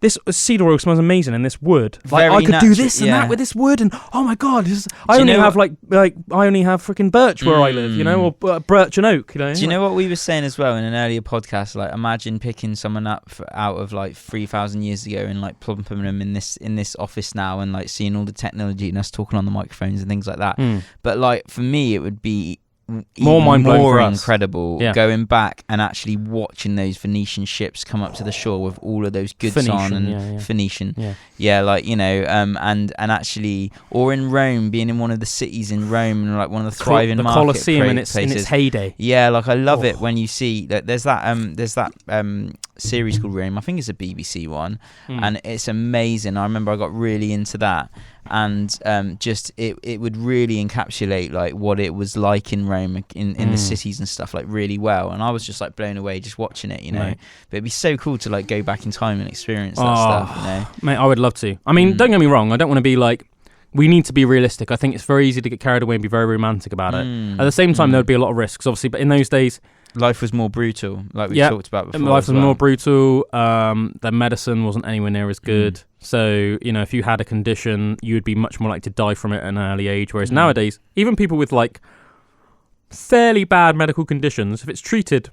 this cedar oil smells amazing, and this wood, like, I could do this and that with this wood, and oh my god, I only have freaking birch where I live, or birch and oak, Do you know what we were saying as well in an earlier podcast? Like, imagine picking someone up out of like 3,000 years ago and like plumping them in this office now, and like seeing all the technology and us talking on the microphones and things like that. But like for me, it would be more incredible going back and actually watching those Venetian ships come up to the shore with all of those goods on, and Phoenician, and actually, or in Rome, being in one of the cities in Rome, and like one of the thriving the Colosseum in its heyday. Like I love it when you see that there's that series called Rome. I think it's a BBC one, and it's amazing. I remember I got really into that, and just it would really encapsulate like what it was like in Rome, in the cities and stuff, like really well, and I was just like blown away just watching it, But it'd be so cool to like go back in time and experience that stuff, Mate, I would love to. I mean, don't get me wrong, I don't want to be like, we need to be realistic. I think it's very easy to get carried away and be very romantic about it. At the same time, there would be a lot of risks, obviously, but in those days, life was more brutal, like we talked about before. Life was more brutal. The medicine wasn't anywhere near as good. So, if you had a condition, you would be much more likely to die from it at an early age. Whereas nowadays, even people with like fairly bad medical conditions, if it's treated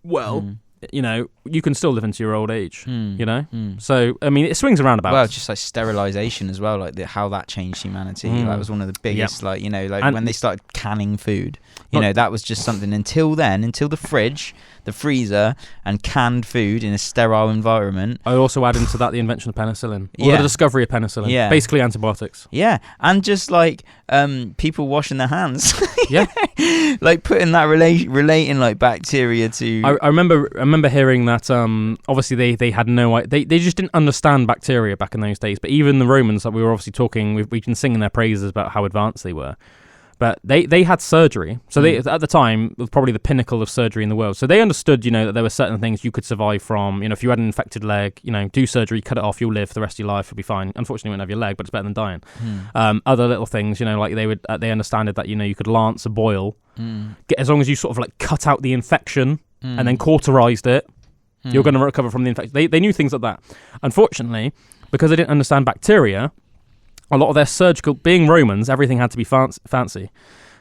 well, you can still live into your old age, So, I mean, it swings around about. Well, just like sterilisation as well, like how that changed humanity. That was one of the biggest, and when they started canning food, that was just something until the fridge, the freezer, and canned food in a sterile environment. I also add into that the invention of penicillin, or the discovery of penicillin. Yeah. Basically antibiotics. Yeah, and just like people washing their hands. Yeah. Like putting that relating like bacteria to. I remember hearing that obviously they had they just didn't understand bacteria back in those days. But even the Romans, like we were obviously talking, we've been singing their praises about how advanced they were. But they had surgery, so they at the time was probably the pinnacle of surgery in the world. So they understood, that there were certain things you could survive from. If you had an infected leg, do surgery, cut it off, you'll live for the rest of your life, you'll be fine. Unfortunately, you won't have your leg, but it's better than dying. Other little things, like they understood that you could lance a boil, as long as you sort of like cut out the infection and then cauterized it, you're going to recover from the infection. They knew things like that. Unfortunately, because they didn't understand bacteria, a lot of their surgical, being Romans, everything had to be fancy.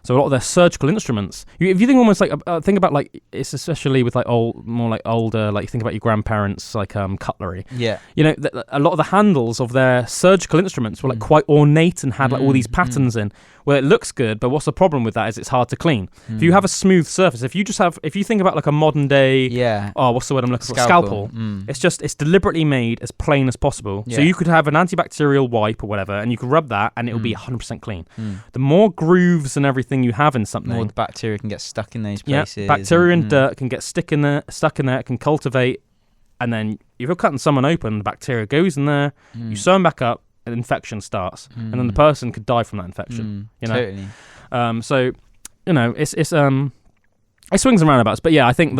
So a lot of their surgical instruments, if you think almost like, think about like, it's especially with like older, like think about your grandparents, like cutlery. Yeah. A lot of the handles of their surgical instruments were like quite ornate and had like all these patterns in, where it looks good, but what's the problem with that is it's hard to clean. If you have a smooth surface, if you think about like a modern day, what's the word I'm looking for? Scalpel. It's deliberately made as plain as possible. Yeah. So you could have an antibacterial wipe or whatever, and you could rub that, and it will be 100% clean. The more grooves and everything you have in something, more the bacteria can get stuck in those places. Yeah, bacteria and dirt can get stuck in there, it can cultivate, and then if you're cutting someone open, the bacteria goes in there, you sew them back up, an infection starts, and then the person could die from that infection. Totally. So it's it swings and roundabouts, but yeah, I think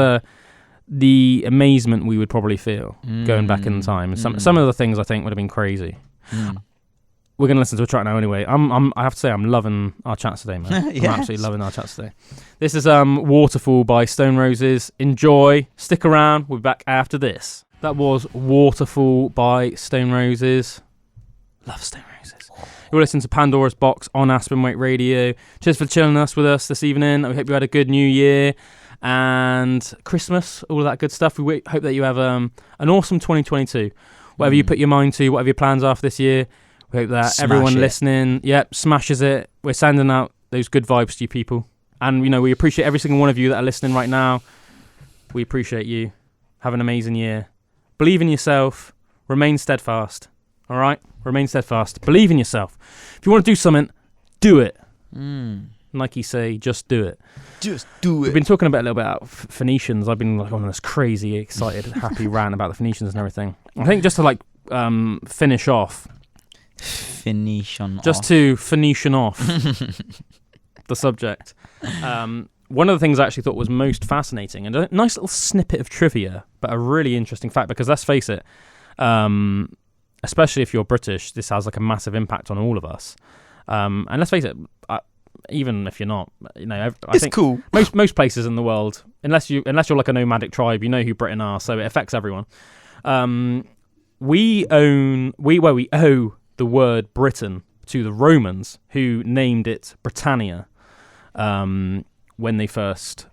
the amazement we would probably feel going back in time, some of the things I think would have been crazy. We're going to listen to a track now anyway. I have to say I'm loving our chats today, man. Yes. I'm absolutely loving our chats today. This is Waterfall by Stone Roses. Enjoy. Stick around. We'll be back after this. That was Waterfall by Stone Roses. Love Stone Roses. You're listening to Pandora's Box on Aspen Waite Radio. Cheers for chilling with us this evening. We hope you had a good New Year and Christmas, all of that good stuff. We hope that you have an awesome 2022. Whatever you put your mind to, whatever your plans are for this year, we hope that everyone listening, smashes it. We're sending out those good vibes to you people. And, we appreciate every single one of you that are listening right now. We appreciate you. Have an amazing year. Believe in yourself. Remain steadfast. All right? Remain steadfast. Believe in yourself. If you want to do something, do it. Nike say, just do it. Just do it. We've been talking a little bit about Phoenicians. I've been like on this crazy, excited, happy rant about the Phoenicians and everything. I think just to finish off, to Phoenician off the subject. One of the things I actually thought was most fascinating, and a nice little snippet of trivia, but a really interesting fact, because let's face it, especially if you're British, this has like a massive impact on all of us. And let's face it, even if you're not, I think cool. Most places in the world, unless you're like a nomadic tribe, you know who Britain are, so it affects everyone. We owe the word Britain to the Romans, who named it Britannia when they first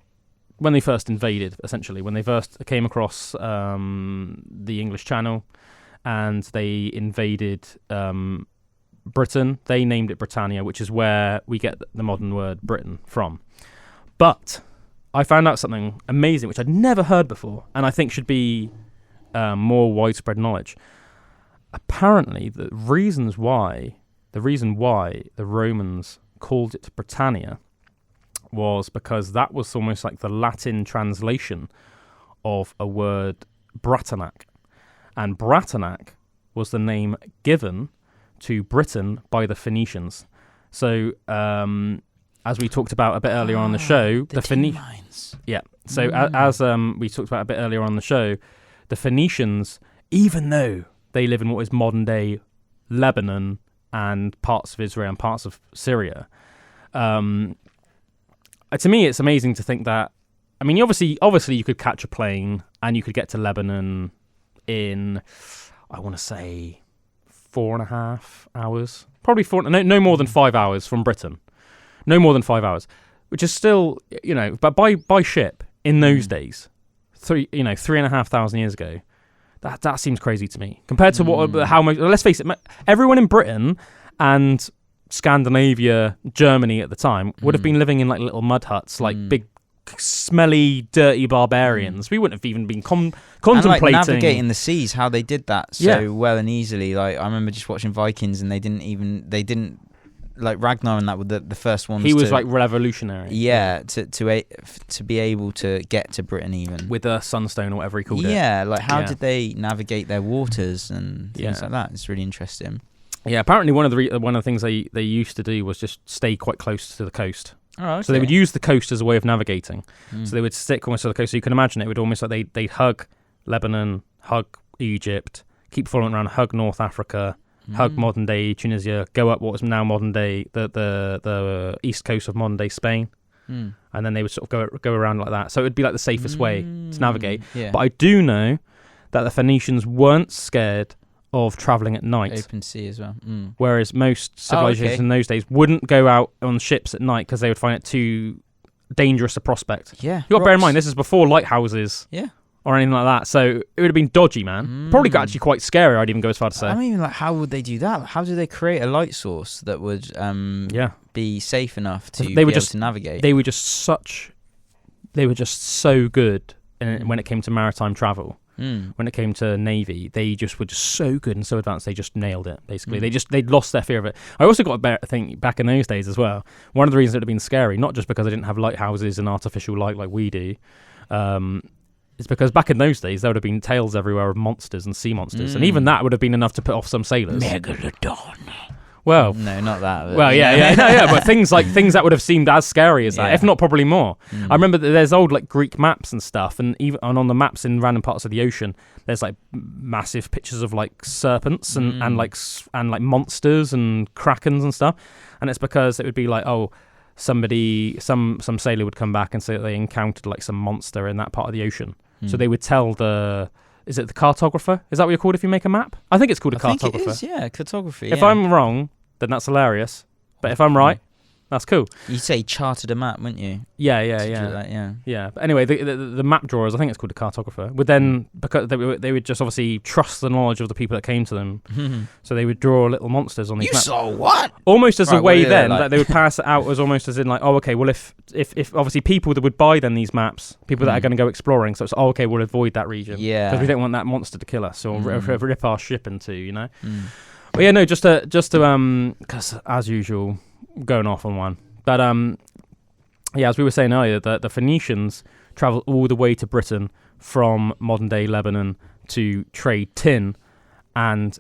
invaded, essentially, when they first came across the English Channel and they invaded Britain. They named it Britannia, which is where we get the modern word Britain from. But I found out something amazing, which I'd never heard before, and I think should be more widespread knowledge. Apparently, the reason why the Romans called it Britannia was because that was almost like the Latin translation of a word Bratanac. And Bratanac was the name given to Britain by the Phoenicians. So, as we talked about a bit earlier on the show, the Phoenicians. Yeah. So as we talked about a bit earlier on the show, the Phoenicians, even though they live in what is modern day Lebanon and parts of Israel and parts of Syria, to me it's amazing to think that. I mean, obviously you could catch a plane and you could get to Lebanon in, I want to say, 4.5 hours. Probably no more than 5 hours from Britain. No more than 5 hours. which is still, but by ship in those days, 3,500 years ago, that seems crazy to me compared to how much. Let's face it, everyone in Britain and Scandinavia, Germany at the time would have been living in like little mud huts, like big, smelly, dirty barbarians. We wouldn't have even been contemplating and, like, navigating the seas. How they did that so well and easily. Like I remember just watching Vikings, and they didn't like Ragnar, and that were the first ones. He was like revolutionary. Yeah, to be able to get to Britain even with a sunstone or whatever he called it. Yeah, like how did they navigate their waters and things like that? It's really interesting. Yeah, apparently one of the things they used to do was just stay quite close to the coast. Oh, okay. So they would use the coast as a way of navigating. So they would stick almost to the coast. So you can imagine it would almost like they'd hug Lebanon, hug Egypt, keep following around, hug North Africa, hug modern day Tunisia, go up what is now modern day the east coast of modern day Spain, and then they would sort of go around like that. So it would be like the safest way to navigate. Yeah. But I do know that the Phoenicians weren't scared of travelling at night. Open sea as well. Whereas most civilizations in those days wouldn't go out on ships at night because they would find it too dangerous a prospect. Yeah. You got to bear in mind, this is before lighthouses. Yeah. Or anything like that. So it would have been dodgy, man. Probably actually quite scary, I'd even go as far to say. I mean, like, how would they do that? How do they create a light source that would be safe enough to be able to navigate? They were just so good when it came to maritime travel. When it came to navy, they just were just so good and so advanced. They just nailed it. Basically, they'd lost their fear of it. I also got a think back in those days as well. One of the reasons it would have been scary, not just because they didn't have lighthouses and artificial light like we do, is because back in those days there would have been tales everywhere of monsters and sea monsters, and even that would have been enough to put off some sailors. Megalodon. Well, no, not that. Well, but things that would have seemed as scary as that, if not probably more. I remember that there's old like Greek maps and stuff, and even on the maps in random parts of the ocean, there's like massive pictures of like serpents and like monsters and krakens and stuff, and it's because it would be like, oh, some sailor would come back and say that they encountered like some monster in that part of the ocean, so they would tell is it the cartographer? Is that what you're called if you make a map? I think it's called a cartographer. I think it is, yeah, cartography. If I'm wrong, then that's hilarious. But if I'm right, that's cool. You'd say charted a map, wouldn't you? Yeah. But anyway, the map drawers, I think it's called a cartographer, would then, because they would just obviously trust the knowledge of the people that came to them, so they would draw little monsters on these maps. You saw what? Almost as a way then that they would pass it out as almost as in like, oh, okay, well if obviously people that would buy then these maps, people that are going to go exploring, so it's, oh, okay, we'll avoid that region. Yeah. Because we don't want that monster to kill us or rip our ship into, you know? But yeah, no, just to because as usual, going off on one. But as we were saying earlier, the Phoenicians travelled all the way to Britain from modern-day Lebanon to trade tin, and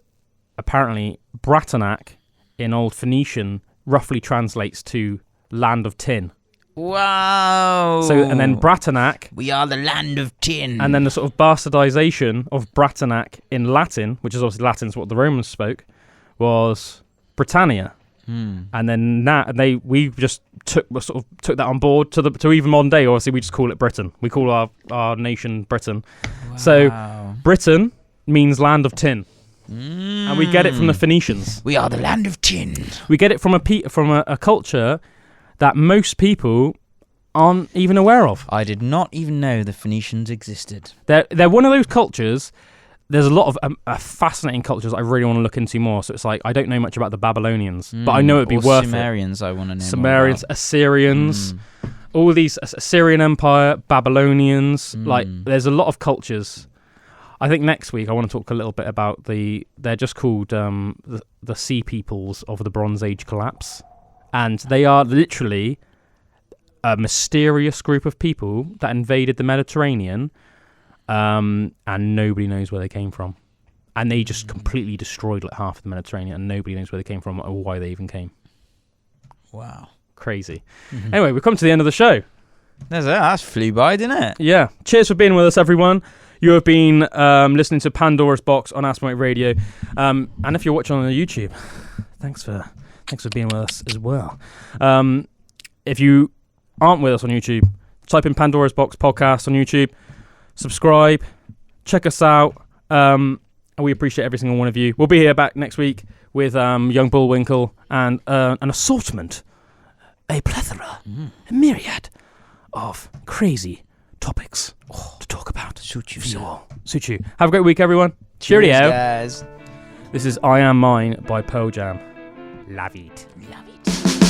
apparently Bratanak in Old Phoenician roughly translates to land of tin. Wow! So and then Bratanak, we are the land of tin, and then the sort of bastardization of Bratanak in Latin, which is obviously Latin's what the Romans spoke, was Britannia. And then we just took that on board to even modern day. Obviously, we just call it Britain. We call our nation Britain. Wow. So Britain means land of tin, and we get it from the Phoenicians. We are the land of tin. We get it from a culture that most people aren't even aware of. I did not even know the Phoenicians existed. They're one of those cultures. There's a lot of fascinating cultures I really want to look into more. So it's like, I don't know much about the Babylonians, but I know it'd be worth Sumerians, I want to know Sumerians, more Assyrians, all these Assyrian Empire, Babylonians. Like, there's a lot of cultures. I think next week I want to talk a little bit about they're just called the Sea Peoples of the Bronze Age collapse. And they are literally a mysterious group of people that invaded the Mediterranean. And nobody knows where they came from, and they just completely destroyed like half of the Mediterranean, and nobody knows where they came from or why they even came. Wow, crazy. Anyway, we've come to the end of the show. That's flew by, didn't it? Yeah. Cheers for being with us, everyone. You have been listening to Pandora's Box on Aspen Waite Radio, and if you're watching on YouTube, thanks for being with us as well. If you aren't with us on YouTube, type in Pandora's Box podcast on YouTube. Subscribe, check us out, and we appreciate every single one of you. We'll be here back next week with young Bullwinkle and an assortment a plethora, a myriad of crazy topics to talk about. Suit you, for you sir. all. Suit you. Have a great week, everyone. Cheers, Cheerio. guys. This is I Am Mine by Pearl Jam. Love it. Love it.